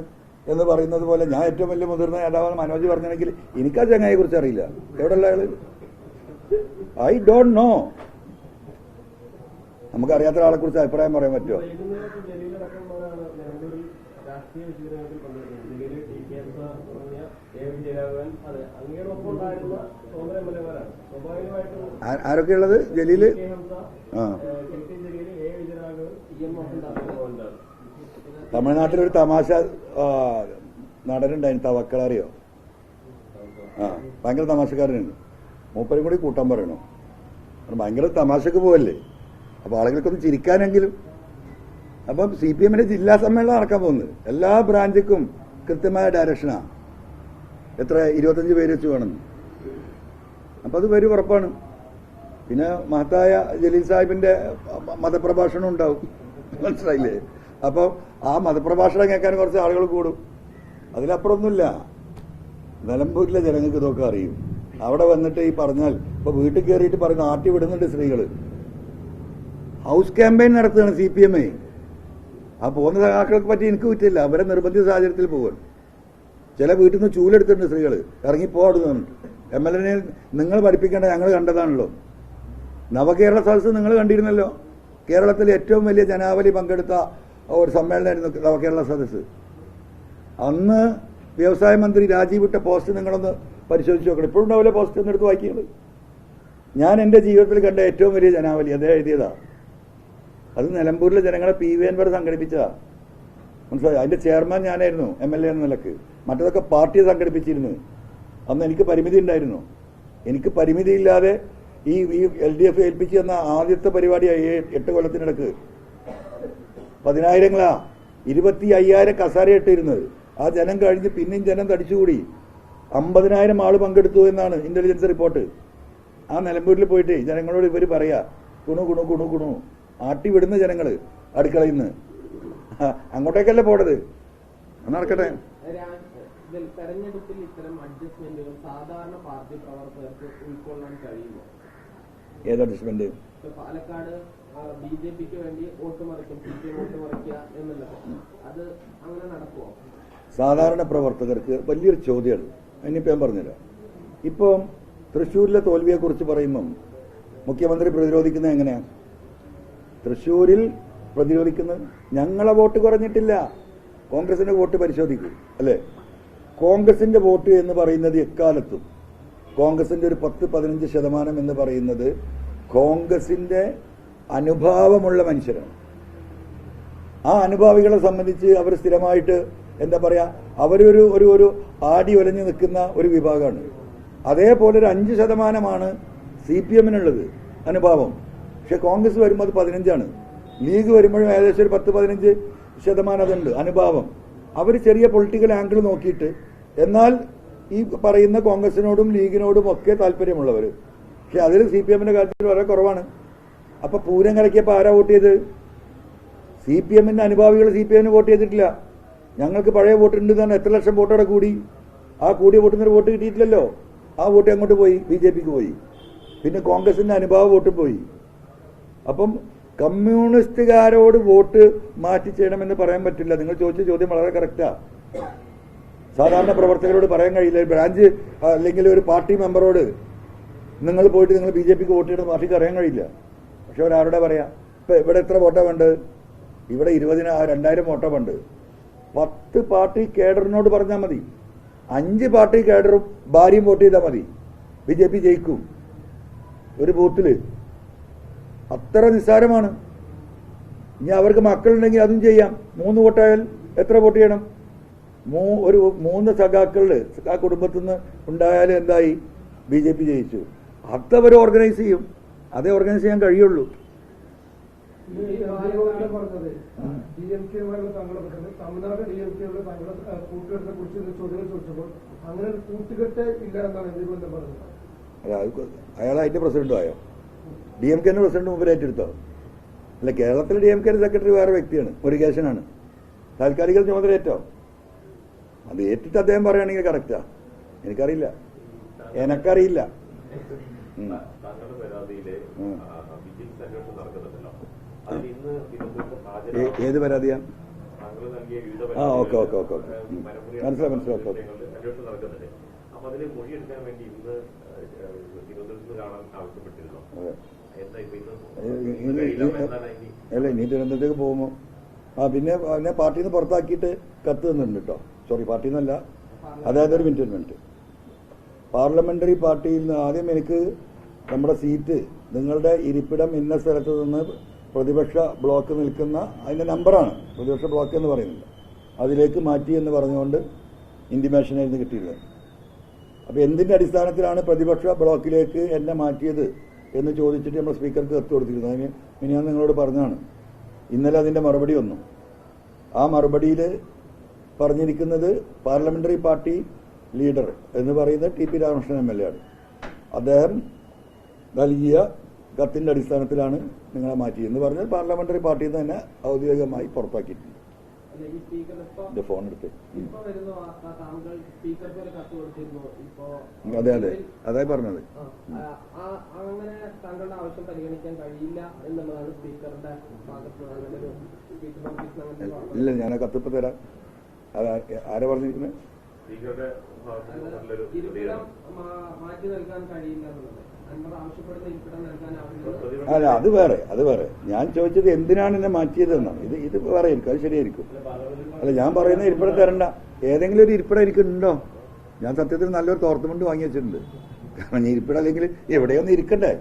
എന്ന് പറയുന്നത് പോലെ ഞാൻ ഏറ്റവും വലിയ മുതിർന്ന നേതാവാണ് മനോജ് പറഞ്ഞെങ്കിൽ എനിക്ക് ആ ചങ്ങായെ കുറിച്ച് അറിയില്ല. എവിടെയുള്ള ആള്? I don't know. നമുക്കറിയാത്ത ഒരാളെ കുറിച്ച് അഭിപ്രായം പറയാൻ പറ്റുമോ? ആരൊക്കെ ഉള്ളത്? ജലീല്, തമിഴ്നാട്ടിലൊരു തമാശ നടനുണ്ടായിരുന്നു, തവക്കൽ, അറിയോ? ഭയങ്കര തമാശക്കാരനാണ്. മൂപ്പരും കൂടി കൂട്ടാൻ പറയണോ? ഭയങ്കര തമാശക്ക് പോവല്ലേ, അപ്പൊ ആളുകൾക്കൊന്ന് ചിരിക്കാനെങ്കിലും. അപ്പം CPM-ന്റെ ജില്ലാ സമ്മേളനം നടക്കാൻ പോകുന്നത് എല്ലാ ബ്രാഞ്ചുക്കും കൃത്യമായ ഡയറക്ഷനാ. എത്ര 25 പേര് വെച്ച് വേണം. അപ്പൊ അത് വരും, ഉറപ്പാണ്. പിന്നെ മഹത്തായ ജലീൽ സാഹിബിന്റെ മതപ്രഭാഷണം ഉണ്ടാവും, മനസ്സിലായില്ലേ? അപ്പൊ ആ മതപ്രഭാഷണം കേൾക്കാൻ കുറച്ച് ആളുകൾ കൂടും. അതിലപ്പുറമൊന്നുമില്ല. നിലമ്പൂരിലെ ജനങ്ങൾക്ക് ഇതൊക്കെ അറിയും. അവിടെ വന്നിട്ട് ഈ പറഞ്ഞാൽ ഇപ്പൊ വീട്ടിൽ കയറിയിട്ട് പറഞ്ഞ് ആട്ടി വിടുന്നുണ്ട് സ്ത്രീകള്. ഹൗസ് ക്യാമ്പയിൻ നടത്തുകയാണ് CPM. ആ പോകുന്ന സഖാക്കൾക്ക് പറ്റി എനിക്ക് പറ്റില്ല. അവരെ നിർബന്ധിത സാഹചര്യത്തിൽ പോകാൻ ചില വീട്ടിൽ നിന്ന് ചൂലെടുത്തിട്ടുണ്ട് സ്ത്രീകൾ. ഇറങ്ങിപ്പോടുന്നു പറഞ്ഞിട്ട്. MLA നിങ്ങൾ പഠിപ്പിക്കേണ്ട ഞങ്ങൾ കണ്ടതാണല്ലോ. നവകേരള സദസ്സ് നിങ്ങൾ കണ്ടിരുന്നല്ലോ. കേരളത്തിൽ ഏറ്റവും വലിയ ജനാവലി പങ്കെടുത്ത ഒരു സമ്മേളനമായിരുന്നു നവകേരള സദസ്സ്. അന്ന് വ്യവസായ മന്ത്രി രാജീവ് ഇട്ട പോസ്റ്റ് നിങ്ങളൊന്ന് പരിശോധിച്ച് നോക്കണം. ഇപ്പോഴും ഉണ്ടാവില്ല പോസ്റ്റ് എന്നെടുത്ത് വായിക്കുന്നത്. ഞാൻ എൻ്റെ ജീവിതത്തിൽ കണ്ട ഏറ്റവും വലിയ ജനാവലി അദ്ദേഹം എഴുതിയതാ. അത് നിലമ്പൂരിലെ ജനങ്ങളെ PV അൻവർ സംഘടിപ്പിച്ചതാ, മനസ്സിലായി? അതിന്റെ ചെയർമാൻ ഞാനായിരുന്നു MLA എന്ന നിലക്ക്. മറ്റതൊക്കെ പാർട്ടിയെ സംഘടിപ്പിച്ചിരുന്നു. അന്ന് എനിക്ക് പരിമിതി ഉണ്ടായിരുന്നു. എനിക്ക് പരിമിതിയില്ലാതെ ഈ LDF ഏൽപ്പിച്ചു തന്ന ആദ്യത്തെ പരിപാടിയായി 8 കൊല്ലത്തിനിടക്ക് 10,000 25,000 കസാര ഇട്ടിരുന്നത്. ആ ജനം കഴിഞ്ഞ് പിന്നെയും ജനം തടിച്ചുകൂടി 50,000 ആള് പങ്കെടുത്തു എന്നാണ് ഇന്റലിജൻസ് റിപ്പോർട്ട്. ആ നിലമ്പൂരിൽ പോയിട്ട് ജനങ്ങളോട് ഇവർ പറയാ കുണു കുണു കുണു കുണു ആട്ടി വിടുന്ന ജനങ്ങള് അടുക്കളയിൽ നിന്ന്. അങ്ങോട്ടേക്കല്ലേ പോടത്. നടക്കട്ടെ. തെരഞ്ഞെടുപ്പിൽ ഇത്തരം അഡ്ജസ്റ്റ്മെന്റുകൾ സാധാരണ പാർട്ടി പ്രവർത്തകർക്ക് ഉൾക്കൊള്ളാൻ കഴിയുമോ? ഏത് അഡ്ജസ്റ്റ്മെന്റ്? പാലക്കാട് BJP-ക്ക് വേണ്ടി വോട്ട് മറിക്കും, CPM വോട്ട് മറിക്കുക എന്നുള്ളത്, അത് അങ്ങനെ നടക്കുമോ? സാധാരണ പ്രവർത്തകർക്ക് വലിയൊരു ചോദ്യമാണ്. അതിനിപ്പോൾ ഞാൻ പറഞ്ഞുതരാം. ഇപ്പം തൃശ്ശൂരിലെ തോൽവിയെക്കുറിച്ച് പറയുമ്പം മുഖ്യമന്ത്രി പ്രതിരോധിക്കുന്നത് എങ്ങനെയാണ്? തൃശ്ശൂരിൽ പ്രതിരോധിക്കുന്നത് ഞങ്ങളെ വോട്ട് കുറഞ്ഞിട്ടില്ല, കോൺഗ്രസിന്റെ വോട്ട് പരിശോധിക്കൂ, അല്ലേ? കോൺഗ്രസിന്റെ വോട്ട് എന്ന് പറയുന്നത് എക്കാലത്തും കോൺഗ്രസിന്റെ ഒരു 10-15% എന്ന് പറയുന്നത് കോൺഗ്രസിന്റെ അനുഭാവമുള്ള മനുഷ്യരാണ്. ആ അനുഭാവികളെ സംബന്ധിച്ച് അവർ സ്ഥിരമായിട്ട് എന്താ പറയാ, അവരൊരു ഒരു ഒരു ആടി ഒലഞ്ഞു നിൽക്കുന്ന ഒരു വിഭാഗമാണ്. അതേപോലെ ഒരു 5% CPM-നുള്ളത് അനുഭാവം. പക്ഷെ കോൺഗ്രസ് വരുമ്പോൾ അത് 15%. ലീഗ് വരുമ്പോഴും ഏകദേശം ഒരു 10-15% അതുണ്ട് അനുഭാവം. അവർ ചെറിയ പൊളിറ്റിക്കൽ ആംഗിൾ നോക്കിയിട്ട്, എന്നാൽ ഈ പറയുന്ന കോൺഗ്രസിനോടും ലീഗിനോടും ഒക്കെ താല്പര്യമുള്ളവർ. പക്ഷെ അതിൽ CPM-ന്റെ കാര്യത്തിൽ വളരെ കുറവാണ്. അപ്പൊ പൂരം കലക്കിയപ്പോൾ ആരാ വോട്ട് ചെയ്ത്? CPM-ന്റെ അനുഭാവികൾ CPM-ന് വോട്ട് ചെയ്തിട്ടില്ല. ഞങ്ങൾക്ക് പഴയ വോട്ട് ഉണ്ട് തന്നെ. എത്ര ലക്ഷം വോട്ടോടെ കൂടി? ആ കൂടിയ വോട്ടിനൊരു വോട്ട് കിട്ടിയിട്ടില്ലല്ലോ. ആ വോട്ട് അങ്ങോട്ട് പോയി, BJP പോയി. പിന്നെ കോൺഗ്രസിന്റെ അനുഭാവ വോട്ടും പോയി. അപ്പം കമ്മ്യൂണിസ്റ്റുകാരോട് വോട്ട് മാറ്റി ചെയ്യണമെന്ന് പറയാൻ പറ്റില്ല. നിങ്ങൾ ചോദിച്ച ചോദ്യം വളരെ കറക്റ്റാ. സാധാരണ പ്രവർത്തകരോട് പറയാൻ കഴിയില്ല. ബ്രാഞ്ച് അല്ലെങ്കിൽ ഒരു പാർട്ടി മെമ്പറോട് നിങ്ങൾ പോയിട്ട് നിങ്ങൾ BJPക്ക് വോട്ട് ചെയ്യണം പാർട്ടിക്ക് അറിയാൻ കഴിയില്ല. പക്ഷെ ഒരാരുടെ പറയാം. ഇപ്പൊ ഇവിടെ എത്ര വോട്ടാ വേണ്ടത്? ഇവിടെ 20,000 വോട്ടാ വേണ്ടത്. 10 പാർട്ടി കേഡറിനോട് പറഞ്ഞാൽ മതി. 5 പാർട്ടി കേഡറും ഭാര്യയും വോട്ട് ചെയ്താൽ മതി, BJP ജയിക്കും ഒരു ബൂത്തില്. അത്ര നിസ്സാരമാണ്. ഇനി അവർക്ക് മക്കളുണ്ടെങ്കിൽ അതും ചെയ്യാം. 3 വോട്ടായാൽ എത്ര വോട്ട് ചെയ്യണം? ഒരു 3 സഖാക്കളില് ആ കുടുംബത്തിൽ നിന്ന് ഉണ്ടായാലും എന്തായി? BJP ജയിച്ചു. അതവർ ഓർഗനൈസ് ചെയ്യും. അതേ ഓർഗനൈസ് ചെയ്യാൻ കഴിയുള്ളൂ. പറഞ്ഞത് DMK-യുമായുള്ള താങ്കളുടെ പ്രശ്നം, തമിഴ്നാട് DMK-യുടെ താങ്കളുടെ കൂട്ടുകെട്ടിനെ കുറിച്ച് ചോദ്യങ്ങൾ ചോദിച്ചപ്പോൾ അങ്ങനെ ഒരു കൂട്ടുകെട്ട് ഇല്ല എന്നാണ് എന്തുകൊണ്ടും പറഞ്ഞത്. അയാൾ അതിന്റെ പ്രസിഡന്റും ആയോ? DMK-ന്റെ പ്രസിഡന്റ് മുമ്പിൽ ഏറ്റെടുത്തോ? അല്ല, കേരളത്തിലെ DMK-ന്റെ സെക്രട്ടറി വേറെ വ്യക്തിയാണ്, മുരുകേശനാണ്. താൽക്കാലിക ചുമതലയേറ്റോ? അത് ഏറ്റിട്ട് അദ്ദേഹം പറയുകയാണെങ്കിൽ കറക്റ്റാ. എനിക്കറിയില്ല, എനക്കറിയില്ല. താങ്കളുടെ പരാതിയില് വിജിലൻസ് അന്വേഷണം നടക്കുന്നുണ്ടല്ലോ, അതിൽ ഇന്ന് ഏത് പരാതിയാ? താങ്കൾ നൽകിയ വിവിധ ഓക്കെ മനസ്സിലായി. അന്വേഷണം നടക്കുന്നുണ്ട്. അപ്പൊ അതില് മൊഴിയെടുക്കാൻ വേണ്ടി ഇന്ന് തിരുവനന്തപുരത്ത് കാണാൻ ആവശ്യപ്പെട്ടിരുന്നു. എന്താ ഇപ്പൊ അല്ല, ഇനി തിരുവനന്തപുരത്തേക്ക് പോകുമ്പോ പിന്നെ പാർട്ടിയിൽ നിന്ന് പുറത്താക്കിയിട്ട് കത്ത് തന്നിട്ടുണ്ട് കേട്ടോ. സോറി, പാർട്ടിയിൽ നിന്നല്ല, അതായത് ഒരു മിനിറ്റ്. പാർലമെന്ററി പാർട്ടിയിൽ നിന്ന് ആദ്യം എനിക്ക് നമ്മുടെ സീറ്റ്, നിങ്ങളുടെ ഇരിപ്പിടം ഇന്ന സ്ഥലത്ത് നിന്ന് പ്രതിപക്ഷ ബ്ലോക്ക് നിൽക്കുന്ന അതിന്റെ നമ്പറാണ് പ്രതിപക്ഷ ബ്ലോക്ക് എന്ന് പറയുന്നത്, അതിലേക്ക് മാറ്റി എന്ന് പറഞ്ഞുകൊണ്ട് ഇന്റിമേഷനായിരുന്നു കിട്ടിയിരുന്നത്. അപ്പൊ എന്തിന്റെ അടിസ്ഥാനത്തിലാണ് പ്രതിപക്ഷ ബ്ലോക്കിലേക്ക് എന്നെ മാറ്റിയത് എന്ന് ചോദിച്ചിട്ട് നമ്മൾ സ്പീക്കർക്ക് കത്ത് കൊടുത്തിരുന്നു. അതിന് ഞാൻ നിങ്ങളോട് പറഞ്ഞതാണ്. ഇന്നലെ അതിന്റെ മറുപടി വന്നു. ആ മറുപടിയിൽ പറഞ്ഞിരിക്കുന്നത് പാർലമെന്ററി പാർട്ടി ലീഡർ എന്ന് പറയുന്നത് TP രാമകൃഷ്ണൻ MLA ആണ്. അദ്ദേഹം നൽകിയ കത്തിന്റെ അടിസ്ഥാനത്തിലാണ് നിങ്ങളെ മാറ്റി എന്ന് പറഞ്ഞാൽ പാർലമെന്ററി പാർട്ടിയിൽ നിന്ന് തന്നെ ഔദ്യോഗികമായി പുറത്താക്കിയിട്ടുണ്ട്. ഫോൺ എടുത്ത് അതെ അതായി പറഞ്ഞത്. അങ്ങനെ താങ്കളുടെ ആവശ്യം പരിഗണിക്കാൻ കഴിയില്ല എന്നുള്ളതാണ് സ്പീക്കറുടെ ഇല്ല, ഞാൻ ആ കത്തിപ്പ് തരാം. ആരാ പറഞ്ഞിരിക്കുന്നത്? മാറ്റി നൽകാൻ കഴിയില്ല എന്നുള്ളത്. അല്ല, അത് വേറെ. ഞാൻ ചോദിച്ചത് എന്തിനാണ് എന്നെ മാറ്റിയതെന്നാണ്. ഇത് വേറെ ആയിരിക്കും, അത് ശരിയായിരിക്കും. അല്ല, ഞാൻ പറയുന്ന ഇരിപ്പിടം തരണ്ട. ഏതെങ്കിലും ഒരു ഇരിപ്പിടം എനിക്കുണ്ടോ? ഞാൻ സത്യത്തിൽ നല്ലൊരു തോർത്തുമുണ്ട് വാങ്ങി വെച്ചിട്ടുണ്ട്. കാരണം ഈ ഇരിപ്പിടം അല്ലെങ്കിൽ എവിടെയൊന്നും ഇരിക്കണ്ടേ.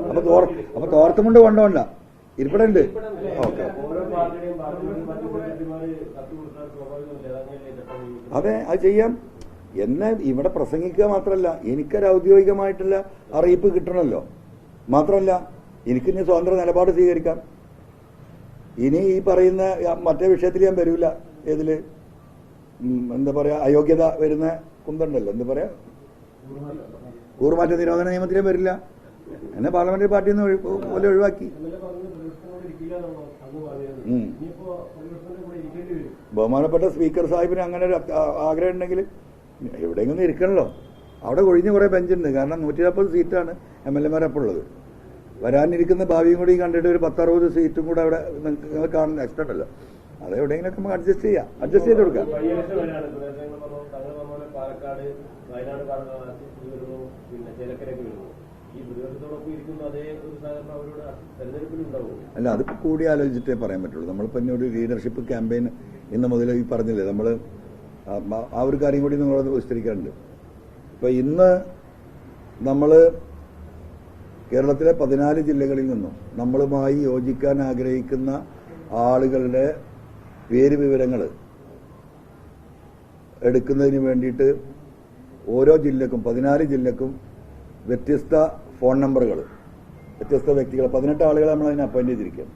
അപ്പൊ തോർത്തുമുണ്ട് കൊണ്ടോണ്ട, ഇരിപ്പിടം ഉണ്ട്. ഓക്കെ, അതെ, അത് ചെയ്യാം. എന്നെ ഇവിടെ പ്രസംഗിക്കുക മാത്രമല്ല, എനിക്കൊരു ഔദ്യോഗികമായിട്ടുള്ള അറിയിപ്പ് കിട്ടണമല്ലോ. മാത്രമല്ല, എനിക്കിനി സ്വതന്ത്ര നിലപാട് സ്വീകരിക്കാം. ഇനി ഈ പറയുന്ന മറ്റേ വിഷയത്തിൽ ഞാൻ വരൂല. ഏതില് എന്താ പറയാ, അയോഗ്യത വരുന്ന കുന്തണ്ടല്ലോ, എന്താ പറയാ, കൂറുമാറ്റ നിരോധന നിയമത്തിലേ വരില്ല. എന്നെ പാർലമെന്ററി പാർട്ടിയിൽ നിന്ന് പോലെ ഒഴിവാക്കി. ബഹുമാനപ്പെട്ട സ്പീക്കർ സാഹിബിന് അങ്ങനെ ഒരു ആഗ്രഹം ഉണ്ടെങ്കിൽ എവിടെയെങ്കിലും ഇരിക്കണല്ലോ. അവിടെ ഒഴിഞ്ഞ് കുറെ ബെഞ്ചുണ്ട്. കാരണം 140 സീറ്റാണ് MLA അപ്പോൾ ഉള്ളത്. വരാനിരിക്കുന്ന ഭാവിയും കൂടി കണ്ടിട്ട് ഒരു 10-60 സീറ്റും കൂടെ അവിടെ നിങ്ങൾ കാണുന്ന എക്സ്ട്രാ ഉണ്ടല്ലോ. അതെവിടെയെങ്കിലൊക്കെ നമുക്ക് അഡ്ജസ്റ്റ് ചെയ്ത് കൊടുക്കാം. പാലക്കാട്, വയനാട് പിന്നെ ചേലക്കരയൊക്കെ വരുന്നു. ഈ പ്രതിപക്ഷത്തോടൊപ്പം ഇരിക്കുന്ന അതേ ഒരു സഹകരണം അവരോട് തെരഞ്ഞെടുപ്പിലുണ്ടാവും. അല്ല, അതിപ്പോ കൂടി ആലോചിച്ചിട്ടേ പറയാൻ പറ്റുള്ളൂ. നമ്മളിപ്പോ ഒരു ലീഡർഷിപ്പ് ക്യാമ്പയിൻ ഇന്ന് മുതൽ ഈ പറഞ്ഞില്ലേ, നമ്മൾ ആ ഒരു കാര്യം കൂടി നിങ്ങളത് വിസ്തരിക്കാറുണ്ട്. ഇപ്പൊ ഇന്ന് നമ്മൾ കേരളത്തിലെ 14 ജില്ലകളിൽ നിന്നും നമ്മളുമായി യോജിക്കാൻ ആഗ്രഹിക്കുന്ന ആളുകളുടെ പേര് വിവരങ്ങൾ എടുക്കുന്നതിന് വേണ്ടിയിട്ട് ഓരോ ജില്ലക്കും 14 ജില്ലക്കും വ്യത്യസ്ത ഫോൺ നമ്പറുകൾ, വ്യത്യസ്ത വ്യക്തികൾ, 18 ആളുകളെ നമ്മൾ അതിന് അപ്പോയിന്റ് ചെയ്തിരിക്കുകയാണ്.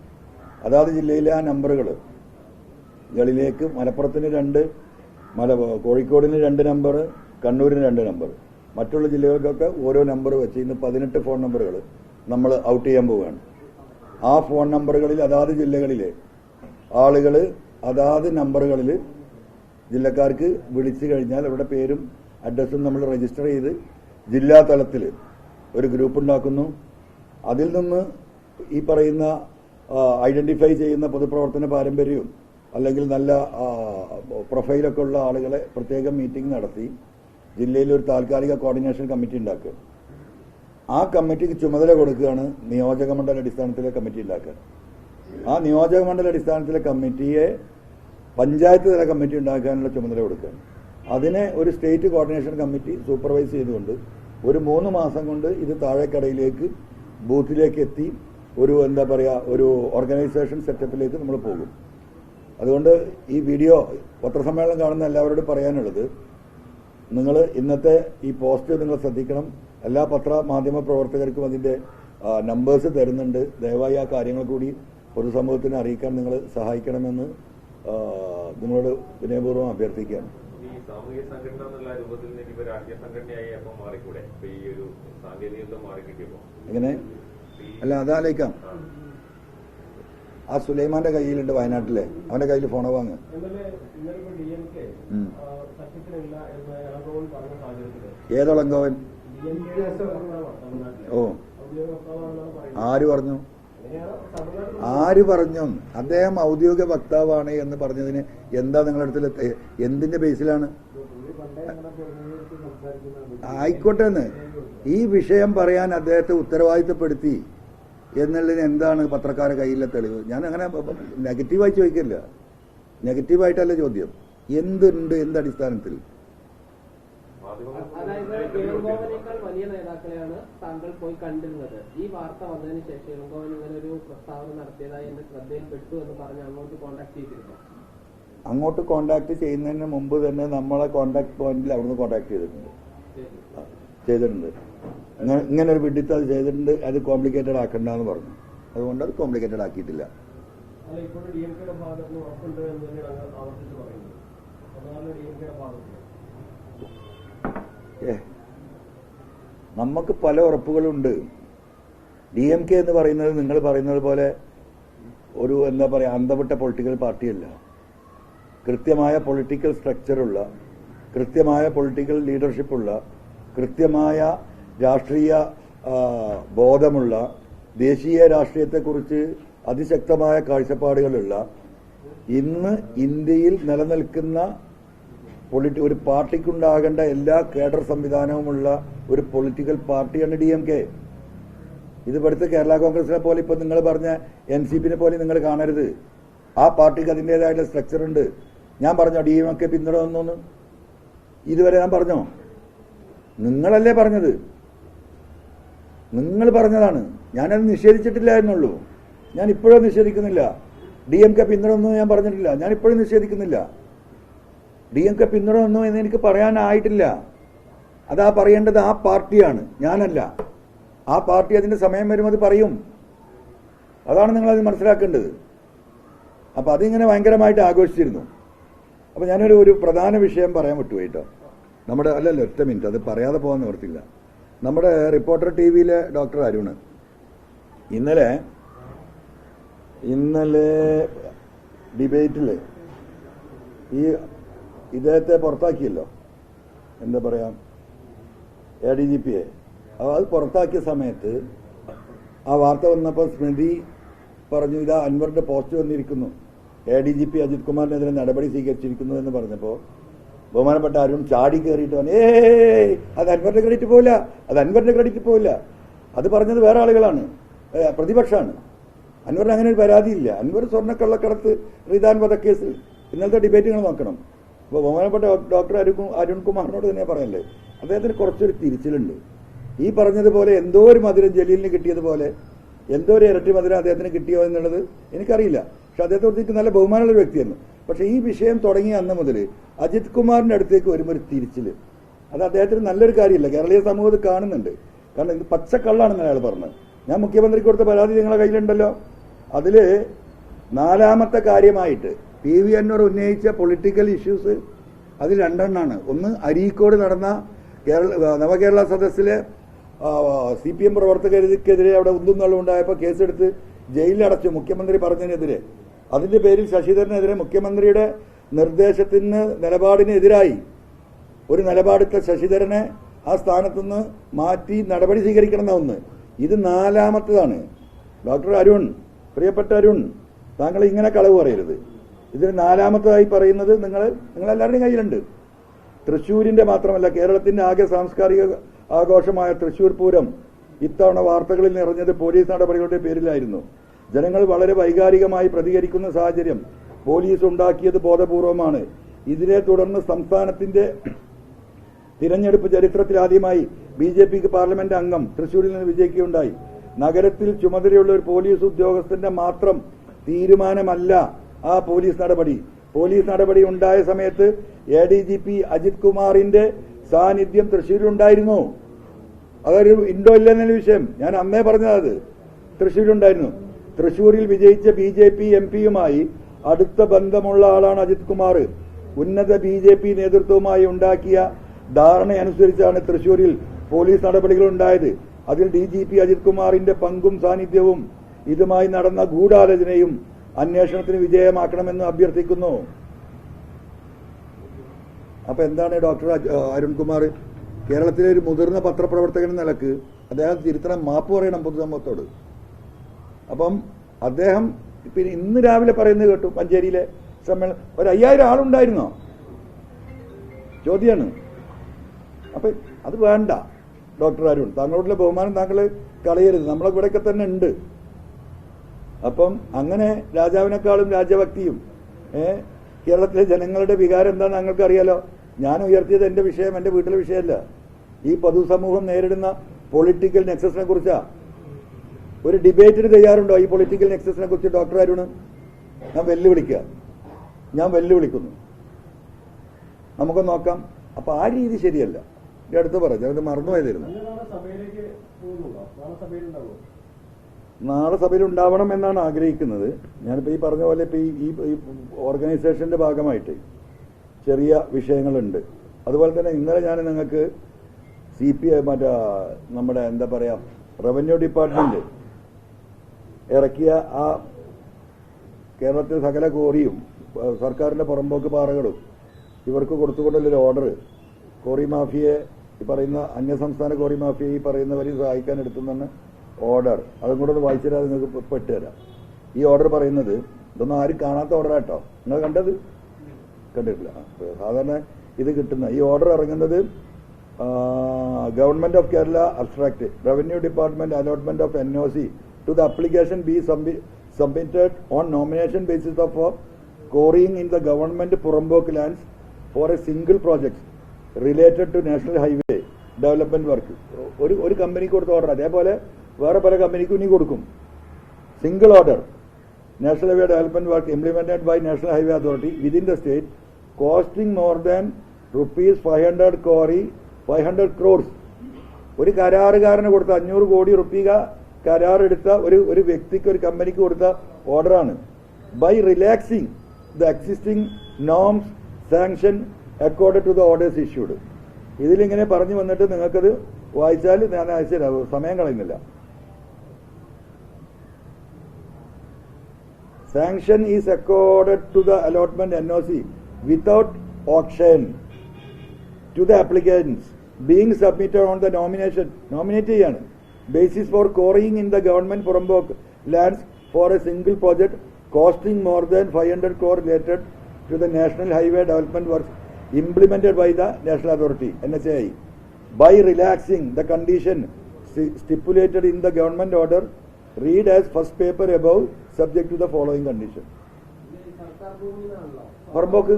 അതാത് ജില്ലയിലെ ആ നമ്പറുകളിലേക്ക് മലപ്പുറത്തിന് 2, കോഴിക്കോടിന് 2 നമ്പർ, കണ്ണൂരിന് 2 നമ്പർ, മറ്റുള്ള ജില്ലകൾക്കൊക്കെ ഓരോ നമ്പർ വെച്ച് ഇന്ന് 18 ഫോൺ നമ്പറുകൾ നമ്മൾ ഔട്ട് ചെയ്യാൻ പോവുകയാണ്. ആ ഫോൺ നമ്പറുകളിൽ അതാത് ജില്ലകളിലെ ആളുകൾ അതാത് നമ്പറുകളിൽ ജില്ലക്കാർക്ക് വിളിച്ചു കഴിഞ്ഞാൽ അവരുടെ പേരും അഡ്രസ്സും നമ്മൾ രജിസ്റ്റർ ചെയ്ത് ജില്ലാ തലത്തിൽ ഒരു ഗ്രൂപ്പ് ഉണ്ടാക്കുന്നു. അതിൽ നിന്ന് ഈ പറയുന്ന ഐഡന്റിഫൈ ചെയ്യുന്ന പൊതുപ്രവർത്തന പാരമ്പര്യവും അല്ലെങ്കിൽ നല്ല പ്രൊഫൈലൊക്കെ ഉള്ള ആളുകളെ പ്രത്യേകം മീറ്റിംഗ് നടത്തി ജില്ലയിൽ ഒരു താൽക്കാലിക കോർഡിനേഷൻ കമ്മിറ്റി ഉണ്ടാക്കുക. ആ കമ്മിറ്റിക്ക് ചുമതല കൊടുക്കുകയാണ് നിയോജക മണ്ഡല അടിസ്ഥാനത്തിലെ കമ്മിറ്റി ഉണ്ടാക്കുക. ആ നിയോജക മണ്ഡല അടിസ്ഥാനത്തിലെ കമ്മിറ്റിയെ പഞ്ചായത്ത് തല കമ്മിറ്റി ഉണ്ടാക്കാനുള്ള ചുമതല കൊടുക്കുകയാണ്. അതിനെ ഒരു സ്റ്റേറ്റ് കോർഡിനേഷൻ കമ്മിറ്റി സൂപ്പർവൈസ് ചെയ്തുകൊണ്ട് ഒരു 3 മാസം കൊണ്ട് ഇത് താഴേക്കടയിലേക്ക് ബൂത്തിലേക്ക് എത്തി ഒരു ഒരു ഓർഗനൈസേഷൻ സെറ്റപ്പിലേക്ക് നമ്മൾ പോകും. അതുകൊണ്ട് ഈ വീഡിയോ പത്രസമ്മേളനം കാണുന്ന എല്ലാവരോടും പറയാനുള്ളത്, നിങ്ങൾ ഇന്നത്തെ ഈ പോസ്റ്റ് നിങ്ങൾ ശ്രദ്ധിക്കണം. എല്ലാ മാധ്യമ പ്രവർത്തകർക്കും അതിന്റെ നമ്പേഴ്സ് തരുന്നുണ്ട്. ദയവായി ആ കാര്യങ്ങൾ കൂടി പൊതുസമൂഹത്തിന് അറിയിക്കാൻ നിങ്ങൾ സഹായിക്കണമെന്ന് നിങ്ങളോട് വിനയപൂർവ്വം അഭ്യർത്ഥിക്കുകയാണ്. ഈ സാമൂഹിക സംഘടന എന്നുള്ള രൂപത്തിൽ നിന്ന് ഇപ്പൊ രാഷ്ട്രീയ സംഘടനയായി അപ്പം മാറിക്കൂടെ? ഇപ്പൊ ഈ ഒരു സാങ്കേതികത്വം മാറിക്കിട്ടിയപ്പോ എങ്ങനെ? അല്ല, അതാലേക്കാം. ആ സുലൈമാന്റെ കയ്യിലുണ്ട് വയനാട്ടിലെ, അവന്റെ കയ്യിൽ ഫോണോ വാങ്ങ്. ഏതൊളങ്കോവൻ? ഓ, ആര് പറഞ്ഞു? അദ്ദേഹം ഔദ്യോഗിക വക്താവാണ് എന്ന് പറഞ്ഞതിന് എന്താ നിങ്ങളുടെ എന്തിന്റെ ബേസിലാണ്? ആയിക്കോട്ടെ എന്ന് ഈ വിഷയം പറയാൻ അദ്ദേഹത്തെ ഉത്തരവാദിത്തപ്പെടുത്തി എന്നുള്ളതിന് എന്താണ് പത്രക്കാരുടെ കയ്യിലെ തെളിവ്? ഞാൻ അങ്ങനെ നെഗറ്റീവായി ചോദിക്കില്ല, നെഗറ്റീവായിട്ടല്ല ചോദ്യം. എന്തുണ്ട്, എന്തടിസ്ഥാനത്തിൽ? അതായത് ഇളങ്കോവനേക്കാൾ വലിയ നേതാക്കളെയാണ് താങ്കൾ പോയി കണ്ടിരുന്നത്. ഈ വാർത്ത വന്നതിന് ശേഷം ഇളങ്കോവൻ ഇങ്ങനെ ഒരു പ്രസ്താവന നടത്തിയതായി എന്റെ ശ്രദ്ധയിൽപ്പെട്ടു എന്ന് പറഞ്ഞ് അങ്ങോട്ട് കോൺടാക്ട് ചെയ്തിരുന്നു. അങ്ങോട്ട് കോൺടാക്ട് ചെയ്യുന്നതിന് മുമ്പ് തന്നെ നമ്മളെ കോൺടാക്ട് പോയിന്റിൽ അവിടുന്ന് കോൺടാക്ട് ചെയ്തിട്ടുണ്ട്. ഇങ്ങനെ ഒരു വിഡിത്ത് അത് ചെയ്തിട്ടുണ്ട്. അത് കോംപ്ലിക്കേറ്റഡ് ആക്കണ്ടെന്ന് പറഞ്ഞു. അതുകൊണ്ട് അത് കോംപ്ലിക്കേറ്റഡ് ആക്കിയിട്ടില്ല. നമുക്ക് പല ഉറപ്പുകളുണ്ട്. DMK എന്ന് പറയുന്നത് നിങ്ങൾ പറയുന്നത് പോലെ ഒരു അന്തവിട്ട പൊളിറ്റിക്കൽ പാർട്ടിയല്ല. കൃത്യമായ പൊളിറ്റിക്കൽ സ്ട്രക്ചറുള്ള, കൃത്യമായ പൊളിറ്റിക്കൽ ലീഡർഷിപ്പുള്ള, കൃത്യമായ രാഷ്ട്രീയ ബോധമുള്ള, ദേശീയ രാഷ്ട്രീയത്തെക്കുറിച്ച് അതിശക്തമായ കാഴ്ചപ്പാടുകളുള്ള, ഇന്ന് ഇന്ത്യയിൽ നിലനിൽക്കുന്ന ഒരു പാർട്ടിക്കുണ്ടാകേണ്ട എല്ലാ കേഡർ സംവിധാനവുമുള്ള ഒരു പൊളിറ്റിക്കൽ പാർട്ടിയാണ് DMK. ഇത് ഇവിടുത്തെ കേരള കോൺഗ്രസിനെ പോലെ ഇപ്പൊ നിങ്ങൾ പറഞ്ഞ NCPനെ പോലെ നിങ്ങൾ കാണരുത്. ആ പാർട്ടിക്ക് അതിൻ്റെതായിട്ടുള്ള സ്ട്രക്ചർ ഉണ്ട്. ഞാൻ പറഞ്ഞോ DMK പിന്തുണ വന്നോന്ന്? ഇതുവരെ ഞാൻ പറഞ്ഞോ? നിങ്ങളല്ലേ പറഞ്ഞത്, നിങ്ങൾ പറഞ്ഞതാണ്. ഞാനത് നിഷേധിച്ചിട്ടില്ല എന്നുള്ളൂ. ഞാൻ ഇപ്പോഴും നിഷേധിക്കുന്നില്ല. DMK പിന്തുണ ഒന്നും ഞാൻ പറഞ്ഞിട്ടില്ല. ഞാൻ ഇപ്പോഴും നിഷേധിക്കുന്നില്ല. DMK പിന്തുണ ഒന്നും എന്ന് എനിക്ക് പറയാനായിട്ടില്ല. അതാ പറയേണ്ടത് ആ പാർട്ടിയാണ്, ഞാനല്ല. ആ പാർട്ടി അതിന്റെ സമയം വരുമ്പോൾ അത് പറയും. അതാണ് നിങ്ങളത് മനസ്സിലാക്കേണ്ടത്. അപ്പൊ അതിങ്ങനെ ഭയങ്കരമായിട്ട് ആഘോഷിച്ചിരുന്നു. അപ്പൊ ഞാനൊരു പ്രധാന വിഷയം പറയാൻ വിട്ടുപോയി കേട്ടോ. നമ്മുടെ അല്ലല്ലോ, ഒറ്റ മിനിറ്റ്, അത് പറയാതെ പോകാൻ നിവർത്തില്ല. നമ്മുടെ റിപ്പോർട്ടർ TVയിലെ ഡോക്ടർ അരുണ് ഇന്നലെ ഡിബേറ്റില് ഇദ്ദേഹത്തെ പുറത്താക്കിയല്ലോ, എന്താ പറയാ, ADGPയെ. അത് പുറത്താക്കിയ സമയത്ത് ആ വാർത്ത വന്നപ്പോൾ സ്മൃതി പറഞ്ഞു, ഇതാ അൻവറിന്റെ പോസ്റ്റ് വന്നിരിക്കുന്നു, ADGP അജിത് കുമാറിനെതിരെ നടപടി സ്വീകരിച്ചിരിക്കുന്നു എന്ന് പറഞ്ഞപ്പോൾ ബഹുമാനപ്പെട്ട അരുൺ ചാടി കയറിയിട്ട് പറഞ്ഞു, അത് അൻവറിന്റെ ക്രെഡിറ്റ് പോവില്ല, അത് അൻവറിന്റെ ക്രെഡിറ്റ് പോവില്ല. അത് പറഞ്ഞത് വേറെ ആളുകളാണ്, പ്രതിപക്ഷമാണ്. അൻവറിന് അങ്ങനെ ഒരു പരാതിയില്ല. അൻവർ സ്വർണ്ണക്കള്ളക്കടത്ത്, റിദാൻ വധക്കേസിൽ ഇന്നലത്തെ ഡിബേറ്റുകൾ നോക്കണം. അപ്പോൾ ബഹുമാനപ്പെട്ട ഡോക്ടർ അരുൺകുമാറിനോട് തന്നെ പറയല്ലേ, അദ്ദേഹത്തിന് കുറച്ചൊരു തിരിച്ചിലുണ്ട്. ഈ പറഞ്ഞതുപോലെ എന്തോ ഒരു മധുരം ജലീലിന് കിട്ടിയതുപോലെ എന്തോ ഒരു ഇരട്ടി മധുരം അദ്ദേഹത്തിന് കിട്ടിയോ എന്നുള്ളത് എനിക്കറിയില്ല. പക്ഷെ അദ്ദേഹത്തെ കുറിച്ചിട്ട് നല്ല ബഹുമാനമുള്ള ഒരു വ്യക്തിയായിരുന്നു. പക്ഷെ ഈ വിഷയം തുടങ്ങിയ അന്ന് മുതൽ അജിത് കുമാറിന്റെ അടുത്തേക്ക് വരുമ്പോൾ ഒരു തിരിച്ചില്, അത് അദ്ദേഹത്തിന് നല്ലൊരു കാര്യമില്ല. കേരളീയ സമൂഹത്തിൽ കാണുന്നുണ്ട്. കാരണം ഇത് പച്ചക്കള്ളാണെന്ന് അയാൾ പറഞ്ഞത്. ഞാൻ മുഖ്യമന്ത്രിക്ക് കൊടുത്ത പരാതി നിങ്ങളുടെ കയ്യിലുണ്ടല്ലോ. അതില് 4ാമത്തെ കാര്യമായിട്ട് PV അൻവർ ഉന്നയിച്ച പൊളിറ്റിക്കൽ ഇഷ്യൂസ് അതിൽ 2 എണ്ണമാണ്. ഒന്ന്, അരീക്കോട് നടന്ന നവകേരള സദസ്സിലെ CPM പ്രവർത്തകർക്കെതിരെ അവിടെ ഉണ്ടായപ്പോൾ കേസെടുത്ത് ജയിലിലടച്ചു മുഖ്യമന്ത്രി പറഞ്ഞതിനെതിരെ. അതിന്റെ പേരിൽ ശശിധരനെതിരെ മുഖ്യമന്ത്രിയുടെ നിർദ്ദേശത്തിന് നിലപാടിനെതിരായി ഒരു നിലപാടെടുത്ത ശശിധരനെ ആ സ്ഥാനത്തുനിന്ന് മാറ്റി നടപടി സ്വീകരിക്കണമെന്ന ഒന്ന്. ഇത് 4ാമത്തേതാണ്. ഡോക്ടർ അരുൺ, പ്രിയപ്പെട്ട അരുൺ, താങ്കൾ ഇങ്ങനെ കളവ് പറയരുത്. ഇതിന് 4ാമത്തേതായി പറയുന്നത് നിങ്ങളെല്ലാവരുടെയും കയ്യിലുണ്ട്. തൃശ്ശൂരിന്റെ മാത്രമല്ല, കേരളത്തിന്റെ ആകെ സാംസ്കാരിക ആഘോഷമായ തൃശ്ശൂർ പൂരം ഇത്തവണ വാർത്തകളിൽ നിറഞ്ഞത് പോലീസ് നടപടികളുടെ പേരിലായിരുന്നു. ജനങ്ങൾ വളരെ വൈകാരികമായി പ്രതികരിക്കുന്ന സാഹചര്യം പോലീസ് ഉണ്ടാക്കിയത് ബോധപൂർവമാണ്. ഇതിനെ തുടർന്ന് സംസ്ഥാനത്തിന്റെ തിരഞ്ഞെടുപ്പ് ചരിത്രത്തിലാദ്യമായി BJPക്ക് പാർലമെന്റ് അംഗം തൃശ്ശൂരിൽ നിന്ന് വിജയിക്കുകയുണ്ടായി. നഗരത്തിൽ ചുമതലയുള്ള ഒരു പോലീസ് ഉദ്യോഗസ്ഥന്റെ മാത്രം തീരുമാനമല്ല ആ പോലീസ് നടപടി. പോലീസ് നടപടി ഉണ്ടായ സമയത്ത് ADGP അജിത് കുമാറിന്റെ സാന്നിധ്യം തൃശ്ശൂരിലുണ്ടായിരുന്നു. അതൊരു ഉണ്ടോ ഇല്ലെന്ന വിഷയം ഞാൻ അന്നേ പറഞ്ഞത്. തൃശ്ശൂരിലുണ്ടായിരുന്നു. തൃശ്ശൂരിൽ വിജയിച്ച BJP MP-യുമായി അടുത്ത ബന്ധമുള്ള ആളാണ് അജിത് കുമാർ. ഉന്നത BJP നേതൃത്വവുമായി ഉണ്ടാക്കിയ ധാരണയനുസരിച്ചാണ് തൃശ്ശൂരിൽ പോലീസ് നടപടികൾ ഉണ്ടായത്. അതിൽ DGP അജിത് കുമാറിന്റെ പങ്കും സാന്നിധ്യവും ഇതുമായി നടന്ന ഗൂഢാലോചനയും അന്വേഷണത്തിന് വിധേയമാക്കണമെന്ന് അഭ്യർത്ഥിക്കുന്നു. അപ്പൊ എന്താണ് ഡോക്ടർ അരുൺകുമാർ, കേരളത്തിലെ ഒരു മുതിർന്ന പത്രപ്രവർത്തകൻ എന്ന നിലക്ക് അദ്ദേഹം തിരുത്തണം, മാപ്പ് പറയണം പൊതുസമൂഹത്തോട്. അപ്പം അദ്ദേഹം പിന്നെ ഇന്ന് രാവിലെ പറയുന്നത് കേട്ടു, മഞ്ചേരിയിലെ സമ്മേളനം 5000 ആളുണ്ടായിരുന്നോ ചോദ്യമാണ്. അപ്പൊ അത് വേണ്ട ഡോക്ടർ അരുൺ, താങ്കളോടുള്ള ബഹുമാനം താങ്കൾ കളയരുത്. നമ്മളെ ഇവിടെയൊക്കെ തന്നെ ഉണ്ട്. അപ്പം അങ്ങനെ രാജാവിനേക്കാളും രാജഭക്തിയും കേരളത്തിലെ ജനങ്ങളുടെ വികാരം എന്താണെന്ന് ഞങ്ങൾക്ക് അറിയാലോ. ഞാൻ ഉയർത്തിയത് എന്റെ വിഷയം, എന്റെ വീട്ടിലെ വിഷയമല്ല. ഈ പൊതുസമൂഹം നേരിടുന്ന പൊളിറ്റിക്കൽ നെക്സസിനെ കുറിച്ചാ. ഒരു ഡിബേറ്റിന് തയ്യാറുണ്ടോ ഈ പൊളിറ്റിക്കൽ നെക്സസിനെ കുറിച്ച് ഡോക്ടർ അരുണ്? ഞാൻ വെല്ലുവിളിക്കുന്നു. നമുക്ക് നോക്കാം. അപ്പൊ ആ രീതി ശരിയല്ല. അടുത്ത് പറഞ്ഞു, അത് മറന്നുപോയതായിരുന്നു. നാളെ സഭയിൽ ഉണ്ടാവണം എന്നാണ് ആഗ്രഹിക്കുന്നത്. ഞാനിപ്പോ ഈ പറഞ്ഞ പോലെ ഇപ്പൊ ഈ ഓർഗനൈസേഷന്റെ ഭാഗമായിട്ട് ചെറിയ വിഷയങ്ങളുണ്ട്. അതുപോലെ തന്നെ ഇന്നലെ ഞാൻ നിങ്ങൾക്ക് മറ്റേ നമ്മുടെ എന്താ പറയാ റവന്യൂ ഡിപ്പാർട്ട്മെന്റ് ഇറക്കിയ ആ കേരളത്തിലെ സകല കോറിയും സർക്കാരിന്റെ പുറമ്പോക്ക് പാറകളും ഇവർക്ക് കൊടുത്തുകൊണ്ടുള്ളൊരു ഓർഡർ, കോറി മാഫിയെ ഈ പറയുന്ന അന്യസംസ്ഥാന കോറി മാഫിയെ ഈ പറയുന്നവരെ സഹായിക്കാൻ എടുത്തുന്ന ഓർഡർ, അതും കൂടെ ഒന്ന് വായിച്ചുതരാൻ നിങ്ങൾക്ക് പെട്ടുതരാം. ഈ ഓർഡർ പറയുന്നത് ഇതൊന്നും ആരും കാണാത്ത ഓർഡറാട്ടോ. നിങ്ങൾ കണ്ടിട്ടില്ല. സാധാരണ ഇത് കിട്ടുന്ന ഈ ഓർഡർ ഇറങ്ങുന്നത് government of Kerala abstract revenue department allotment of NOC to the application be submitted on nomination basis of quarrying in the government Purambok lands for a single project related to national highway development work. ഒരു കമ്പനിക്ക് കൊടുത്ത order അതേപോലെ വേറെ പല കമ്പനിക്കും ഇനി കൊടുക്കും. Single order national highway development work implemented by national highway authority within the state costing more than ₹500 crore 500 crores. ഒരു കരാറുകാരന് കൊടുത്ത 500 കോടി റുപ്യ കരാറെടുത്ത ഒരു വ്യക്തിക്ക്, ഒരു കമ്പനിക്ക് കൊടുത്ത ഓർഡറാണ്. By relaxing the existing norms sanction according to the orders issued. ഇതിലിങ്ങനെ പറഞ്ഞു വന്നിട്ട് നിങ്ങൾക്കത് വായിച്ചാൽ ഞാൻ അയച്ചുതരാം, സമയം കളയുന്നില്ല. Sanction is accorded to the allotment NOC without auction to the applicants being submitted on the nominate basis for quarrying in the government Purambok lands for a single project costing more than 500 crore related to the national highway development works implemented by the national authority NHAI by relaxing the condition stipulated in the government order. Read as first paper above subject to the following condition. പുറമ്പോക്ക്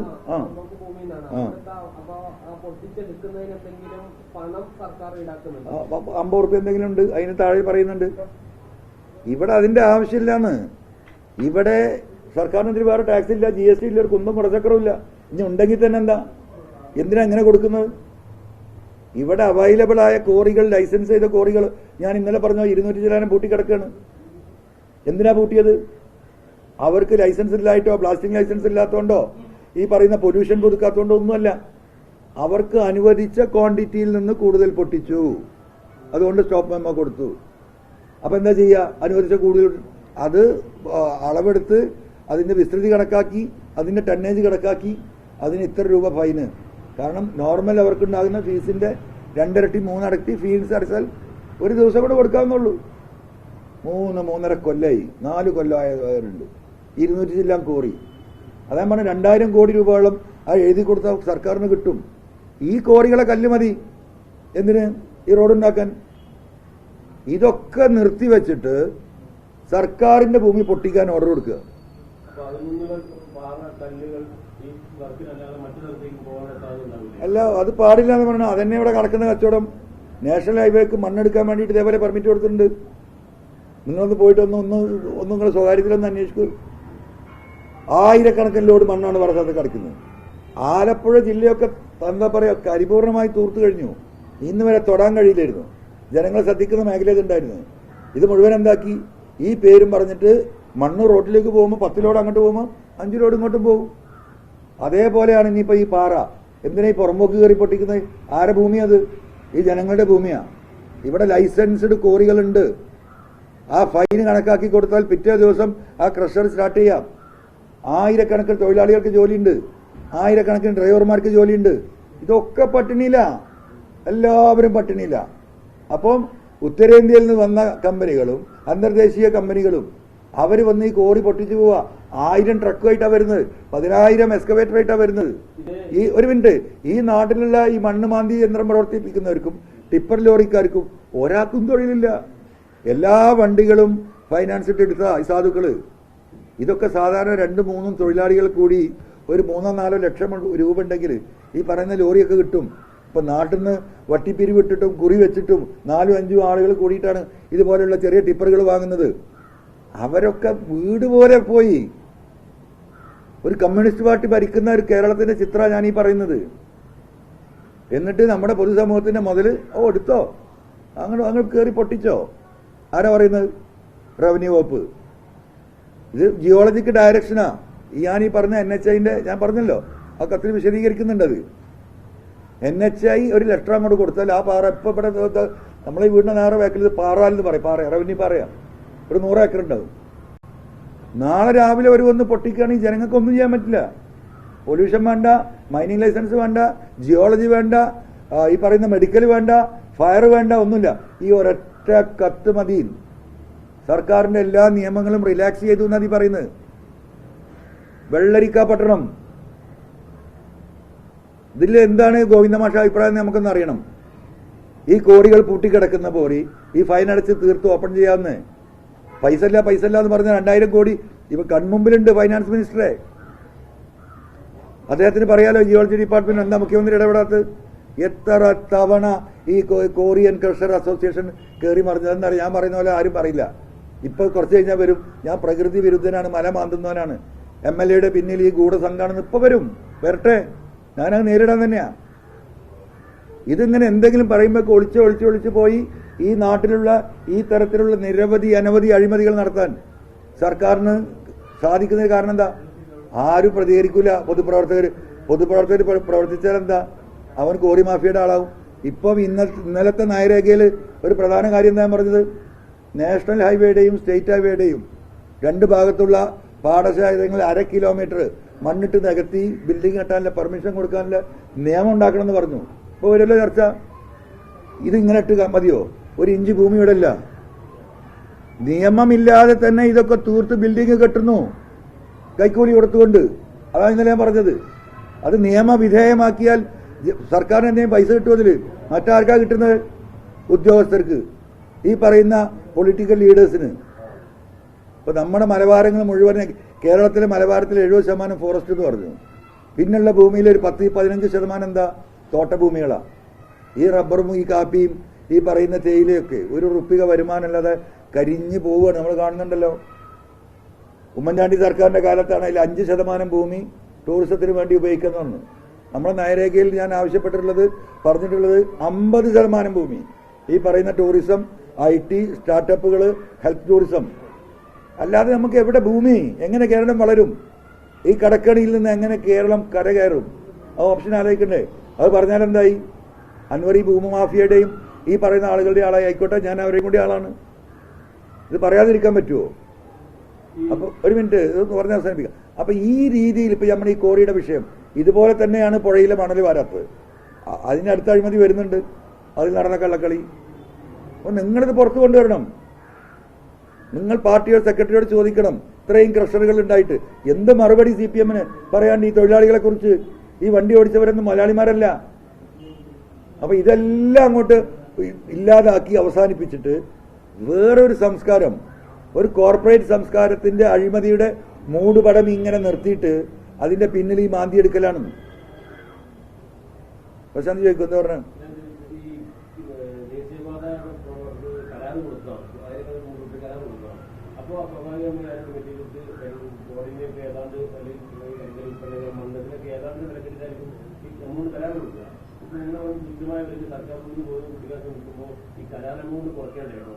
₹50 എന്തെങ്കിലും ഉണ്ട്, അതിന് താഴെ പറയുന്നുണ്ട്. ഇവിടെ അതിന്റെ ആവശ്യമില്ലാന്ന്. ഇവിടെ സർക്കാരിനെതിരെ വേറെ ടാക്സ് ഇല്ല, GST ഇല്ല, ഒരു കുന്തം കുടച്ചക്രവും ഇല്ല. ഇനി ഉണ്ടെങ്കിൽ തന്നെ എന്താ, എന്തിനാ അങ്ങനെ കൊടുക്കുന്നത്? ഇവിടെ അവൈലബിൾ ആയ കോറികൾ, ലൈസൻസ് ചെയ്ത കോറികൾ ഞാൻ ഇന്നലെ പറഞ്ഞ 200 ചില്ലാനം പൂട്ടിക്കിടക്കുകയാണ്. എന്തിനാ പൂട്ടിയത്? അവർക്ക് ലൈസൻസ് ഇല്ലായിട്ടോ ബ്ലാസ്റ്റിംഗ് ലൈസൻസ് ഇല്ലാത്തതുകൊണ്ടോ ഈ പറയുന്ന പൊല്യൂഷൻ പുതുക്കാത്തതുകൊണ്ടോ ഒന്നുമല്ല. അവർക്ക് അനുവദിച്ച ക്വാണ്ടിറ്റിയിൽ നിന്ന് കൂടുതൽ പൊട്ടിച്ചു, അതുകൊണ്ട് സ്റ്റോപ്പ് മെമ്മോ കൊടുത്തു. അപ്പൊ എന്താ ചെയ്യുക? അനുവദിച്ച കൂടുതൽ അത് അളവെടുത്ത് അതിന്റെ വിസ്തൃതി കണക്കാക്കി, അതിന്റെ ടണ്ണേജ് കണക്കാക്കി, അതിന് ഇത്ര രൂപ ഫൈന്. കാരണം നോർമൽ അവർക്കുണ്ടാകുന്ന ഫീസിന്റെ 2 3 ഫീസ് അടച്ചാൽ ഒരു ദിവസം കൂടെ കൊടുക്കാവുന്നുള്ളൂ. 3-3.5 കൊല്ലമായി, 4 കൊല്ലമായവരുണ്ട്. 200 ജില്ലാ കോറി. അതാ പറഞ്ഞ 2000 കോടി രൂപയോളം ആ എഴുതി കൊടുത്ത സർക്കാരിന് കിട്ടും. ഈ കോറികളെ കല്ല് മതി എന്തിന്? ഈ റോഡുണ്ടാക്കാൻ. ഇതൊക്കെ നിർത്തിവെച്ചിട്ട് സർക്കാരിന്റെ ഭൂമി പൊട്ടിക്കാൻ ഓർഡർ കൊടുക്കുക. അല്ല, അത് പാടില്ല എന്ന് പറഞ്ഞാൽ അതന്നെ ഇവിടെ നടക്കുന്ന കച്ചവടം. നാഷണൽ ഹൈവേക്ക് മണ്ണെടുക്കാൻ വേണ്ടിയിട്ട് ഇതേപോലെ പെർമിറ്റ് കൊടുത്തിട്ടുണ്ട്. നിങ്ങളൊന്ന് പോയിട്ട് ഒന്നും നിങ്ങൾ സ്വകാര്യത്തിലൊന്ന് അന്വേഷിക്കൂ. 1000കണക്കിന് ലോഡ് മണ്ണാണ് വേറെ സ്ഥലത്ത് കിടക്കുന്നത്. ആലപ്പുഴ ജില്ലയൊക്കെ എന്താ പറയുക, പരിപൂർണമായി തൂർത്തു കഴിഞ്ഞു. ഇന്ന് വരെ തൊടാൻ കഴിയില്ലായിരുന്നു. ജനങ്ങളെ ശ്രദ്ധിക്കുന്ന മേഖല ഇതുണ്ടായിരുന്നു. ഇത് മുഴുവൻ എന്താക്കി? ഈ പേരും പറഞ്ഞിട്ട് മണ്ണ് റോഡിലേക്ക് പോകുമ്പോൾ 10 ലോഡ് അങ്ങോട്ട് പോകുമ്പോൾ 5 ലോഡ് ഇങ്ങോട്ടും പോകും. അതേപോലെയാണ് ഇനിയിപ്പോൾ ഈ പാറ. എന്തിനാ ഈ പുറമ്പോക്ക് കയറി പൊട്ടിക്കുന്നത്? ആരുടെ ഭൂമിയാ അത്? ഈ ജനങ്ങളുടെ ഭൂമിയാ. ഇവിടെ ലൈസൻസ്ഡ് കോറികളുണ്ട്. ആ ഫൈൻ കണക്കാക്കി കൊടുത്താൽ പിറ്റേ ദിവസം ആ ക്രഷർ സ്റ്റാർട്ട് ചെയ്യാം. 1000കണക്കിന് തൊഴിലാളികൾക്ക് ജോലിയുണ്ട്, 1000കണക്കിന് ഡ്രൈവർമാർക്ക് ജോലിയുണ്ട്. ഇതൊക്കെ പട്ടിണിയില്ല, എല്ലാവരും പട്ടിണിയില്ല. അപ്പം ഉത്തരേന്ത്യയിൽ നിന്ന് വന്ന കമ്പനികളും അന്തർദേശീയ കമ്പനികളും അവർ വന്ന് ഈ കോറി പൊട്ടിച്ചു പോവുക. 1000 ട്രക്കുമായിട്ടാണ് വരുന്നത്, 10,000 എക്സ്കവേറ്ററായിട്ടാണ് വരുന്നത്. ഒരു മിനിറ്റ്, ഈ നാട്ടിലുള്ള ഈ മണ്ണ് മാന്തി യന്ത്രം പ്രവർത്തിപ്പിക്കുന്നവർക്കും ടിപ്പർ ലോറിക്കാർക്കും ഒരാൾക്കും തൊഴിലില്ല. എല്ലാ വണ്ടികളും ഫൈനാൻസ് ഇട്ട് എടുത്ത ഈ സാധുക്കള്. ഇതൊക്കെ സാധാരണ 2-3 തൊഴിലാളികൾ കൂടി ഒരു 3-4 ലക്ഷം രൂപ ഉണ്ടെങ്കിൽ ഈ പറയുന്ന ലോറിയൊക്കെ കിട്ടും. ഇപ്പൊ നാട്ടിൽ നിന്ന് വട്ടിപ്പിരിവിട്ടിട്ടും കുറി വെച്ചിട്ടും 4-5 ആളുകൾ കൂടിയിട്ടാണ് ഇതുപോലെയുള്ള ചെറിയ ടിപ്പറുകൾ വാങ്ങുന്നത്. അവരൊക്കെ വീട് പോലെ പോയി. ഒരു കമ്മ്യൂണിസ്റ്റ് പാർട്ടി ഭരിക്കുന്ന ഒരു കേരളത്തിന്റെ ചിത്ര ഞാൻ ഈ പറയുന്നത്. എന്നിട്ട് നമ്മുടെ പൊതുസമൂഹത്തിന്റെ മുതല് എടുത്തോ, അങ്ങ് കയറി പൊട്ടിച്ചോ. ആരാ പറയുന്നത്? റവന്യൂ വകുപ്പ്. ഇത് ജിയോളജിക്ക് ഡയറക്ഷനാ. ഞാൻ ഈ പറഞ്ഞ NHIന്റെ ഞാൻ പറഞ്ഞല്ലോ, ആ കത്തിൽ വിശദീകരിക്കുന്നുണ്ടത്. NHI ഒരു ലെറ്റർ അങ്ങോട്ട് കൊടുത്താൽ ആ പാറ ഇപ്പൊ ഇവിടെ നമ്മളെ വീടിന്റെ നേരെ വേക്കൽ പാറാലെന്ന് പറയും. പാറ റവന്യൂ പാറയാ. ഒരു 100 ഏക്കർ ഉണ്ടാവും. നാളെ രാവിലെ ഒരു വന്ന് പൊട്ടിക്കുകയാണെങ്കിൽ ജനങ്ങൾക്ക് ഒന്നും ചെയ്യാൻ പറ്റില്ല. പൊല്യൂഷൻ വേണ്ട, മൈനിങ് ലൈസൻസ് വേണ്ട, ജിയോളജി വേണ്ട, ഈ പറയുന്ന മെഡിക്കൽ വേണ്ട, ഫയർ വേണ്ട, ഒന്നുമില്ല. ഈ ഒരൊറ്റ കത്ത് മതി. സർക്കാരിന്റെ എല്ലാ നിയമങ്ങളും റിലാക്സ് ചെയ്തു എന്നാണ് ഈ പറയുന്നത്. വെള്ളരിക്ക പട്ടണം, ഇതിൽ എന്താണ് ഗോവിന്ദമാഷ അഭിപ്രായം നമുക്കൊന്ന് അറിയണം. ഈ കോറികൾ പൂട്ടിക്കിടക്കുന്ന കോറി ഈ ഫൈൻ അടച്ച് തീർത്ത് ഓപ്പൺ ചെയ്യാമെന്ന്. പൈസ ഇല്ല എന്ന് പറഞ്ഞ 2000 കോടി ഇപ്പൊ കൺമുമ്പിലുണ്ട് ഫൈനാൻസ് മിനിസ്റ്ററെ. അദ്ദേഹത്തിന് പറയാലോ ജിയോളജി ഡിപ്പാർട്ട്മെന്റ് എന്താ മുഖ്യമന്ത്രി ഇടപെടാത്തത്? എത്ര തവണ ഈ കോറിയൻ ക്രഷർ അസോസിയേഷൻ കയറി മറിഞ്ഞതെന്നറിയാം. ഞാൻ പറയുന്ന പോലെ ആരും പറയില്ല. ഇപ്പൊ കുറച്ച് കഴിഞ്ഞാൽ വരും, ഞാൻ പ്രകൃതി വിരുദ്ധനാണ്, മല മാന്തുന്നവനാണ്, MLA പിന്നിൽ ഈ ഗൂഢസംഘാണെന്ന് ഇപ്പൊ വരട്ടെ, ഞാനത് നേരിടാൻ തന്നെയാ. ഇതിങ്ങനെ എന്തെങ്കിലും പറയുമ്പോൾ ഒളിച്ച് പോയി ഈ നാട്ടിലുള്ള ഈ തരത്തിലുള്ള അനവധി അഴിമതികൾ നടത്താൻ സർക്കാരിന് സാധിക്കുന്നതിന് കാരണം എന്താ? ആരും പ്രതികരിക്കൂല. പൊതുപ്രവർത്തകർ പ്രവർത്തിച്ചാൽ എന്താ? അവൻ കോറി മാഫിയയുടെ ആളാവും. ഇപ്പം ഇന്നലത്തെ നയരേഖയിൽ ഒരു പ്രധാന കാര്യം എന്താ പറഞ്ഞത്? നാഷണൽ ഹൈവേയുടെയും സ്റ്റേറ്റ് ഹൈവേയുടെയും 2 ഭാഗത്തുള്ള പാടശേഖരങ്ങൾ 1/2 കിലോമീറ്റർ മണ്ണിട്ട് നികത്തി ബിൽഡിംഗ് കെട്ടാനുള്ള പെർമിഷൻ കൊടുക്കാനുള്ള നിയമം ഉണ്ടാക്കണമെന്ന് പറഞ്ഞു. ഇപ്പോൾ വരുമല്ലോ ചർച്ച. ഇതിങ്ങനെ ഇട്ട് മതിയോ? 1 ഇഞ്ച് ഭൂമി ഇവിടെ ഇല്ല. നിയമമില്ലാതെ തന്നെ ഇതൊക്കെ തൂർത്ത് ബിൽഡിംഗ് കെട്ടുന്നു കൈക്കൂലി കൊടുത്തുകൊണ്ട്. അതാണ് ഇന്നലെ ഞാൻ പറഞ്ഞത്. അത് നിയമവിധേയമാക്കിയാൽ സർക്കാരിന് എന്തെങ്കിലും പൈസ കിട്ടുമോ? അതിൽ മറ്റാർക്കാ കിട്ടുന്നത്? ഉദ്യോഗസ്ഥർക്ക്, ഈ പറയുന്ന പൊളിറ്റിക്കൽ ലീഡേഴ്സിന്. ഇപ്പൊ നമ്മുടെ മലബാരങ്ങൾ മുഴുവൻ, കേരളത്തിലെ മലബാരത്തിൽ 70% ഫോറസ്റ്റ് എന്ന് പറഞ്ഞു. പിന്നുള്ള ഭൂമിയിൽ ഒരു 10-15% എന്താ? തോട്ടഭൂമികളാണ്. ഈ റബ്ബറും ഈ കാപ്പിയും ഈ പറയുന്ന തേയിലയൊക്കെ ഒരു റുപ്പിക വരുമാനമല്ലാതെ കരിഞ്ഞു പോവുകയാണ്. നമ്മൾ കാണുന്നുണ്ടല്ലോ. ഉമ്മൻചാണ്ടി സർക്കാരിന്റെ കാലത്താണ് അതിൽ 5% ഭൂമി ടൂറിസത്തിന് വേണ്ടി ഉപയോഗിക്കുന്നതെന്ന്. നമ്മുടെ നയരേഖയിൽ ഞാൻ ആവശ്യപ്പെട്ടിട്ടുള്ളത്, പറഞ്ഞിട്ടുള്ളത് 50% ഭൂമി ഈ പറയുന്ന ടൂറിസം, IT, സ്റ്റാർട്ടപ്പുകൾ, ഹെൽത്ത് ടൂറിസം. അല്ലാതെ നമുക്ക് എവിടെ ഭൂമി? എങ്ങനെ കേരളം വളരും? ഈ കടക്കണിയിൽ നിന്ന് എങ്ങനെ കേരളം കരകയറും? ആ ഓപ്ഷൻ ആലോചിക്കണ്ടേ? അത് പറഞ്ഞാലെന്തായി? അൻവർ ഈ ഭൂമിമാഫിയയുടെയും ഈ പറയുന്ന ആളുകളുടെ ആളായി ആയിക്കോട്ടെ, ഞാൻ അവരെയും കൂടി ആളാണ്. ഇത് പറയാതിരിക്കാൻ പറ്റുമോ? അപ്പൊ ഒരു മിനിറ്റ് ഇതൊന്ന് പറഞ്ഞ് അവസാനിപ്പിക്കാം. അപ്പൊ ഈ രീതിയിൽ ഇപ്പൊ നമ്മുടെ ഈ കോറിയുടെ വിഷയം ഇതുപോലെ തന്നെയാണ് പുഴയിലെ മണൽ വാരാത്തത്. അതിനടുത്ത അഴിമതി വരുന്നുണ്ട്. അതിൽ നടന്ന കള്ളക്കളി. അപ്പോൾ നിങ്ങളിത് പുറത്തു കൊണ്ടുവരണം. നിങ്ങൾ പാർട്ടിയുടെ സെക്രട്ടറിയോട് ചോദിക്കണം, ഇത്രയും ക്രഷറുകൾ ഉണ്ടായിട്ട് എന്ത് മറുപടി CPM-ന് പറയാണ്ട് ഈ തൊഴിലാളികളെ കുറിച്ച്? ഈ വണ്ടി ഓടിച്ചവരൊന്നും മലയാളിമാരല്ല. അപ്പൊ ഇതെല്ലാം അങ്ങോട്ട് ഇല്ലാതാക്കി അവസാനിപ്പിച്ചിട്ട് വേറൊരു സംസ്കാരം, ഒരു കോർപ്പറേറ്റ് സംസ്കാരത്തിന്റെ അഴിമതിയുടെ മൂടുപടം ഇങ്ങനെ നിർത്തിയിട്ട് അതിന്റെ പിന്നിൽ ഈ മാന്തിയെടുക്കലാണ്. പ്രശാന്ത് ചോദിക്കും എന്താ പറഞ്ഞ ഈ ദേശീയപാത കരാറ് കൊടുത്താണ്, 1000 കോടി കരാർ കൊടുത്താണ്. അപ്പോൾ സ്വാഭാവികമായി ബോർഡിന്റെയൊക്കെ ഏതാണ്ട് കരിങ്കൽ ഉൽപ്പന്നങ്ങൾ മണ്ണത്തിലൊക്കെ ഏതാണ്ട് വിലക്കെടുത്തായിരിക്കും ഈ എമൗണ്ട് കരാർ കൊടുക്കുക. ഇപ്പൊ ഇങ്ങനെ കൃത്യമായ ഒരു സർക്കാർ പോലും കുട്ടികൾക്ക് നിൽക്കുമ്പോൾ ഈ കരാർ എമൗണ്ട് കുറയ്ക്കേണ്ടതാണോ?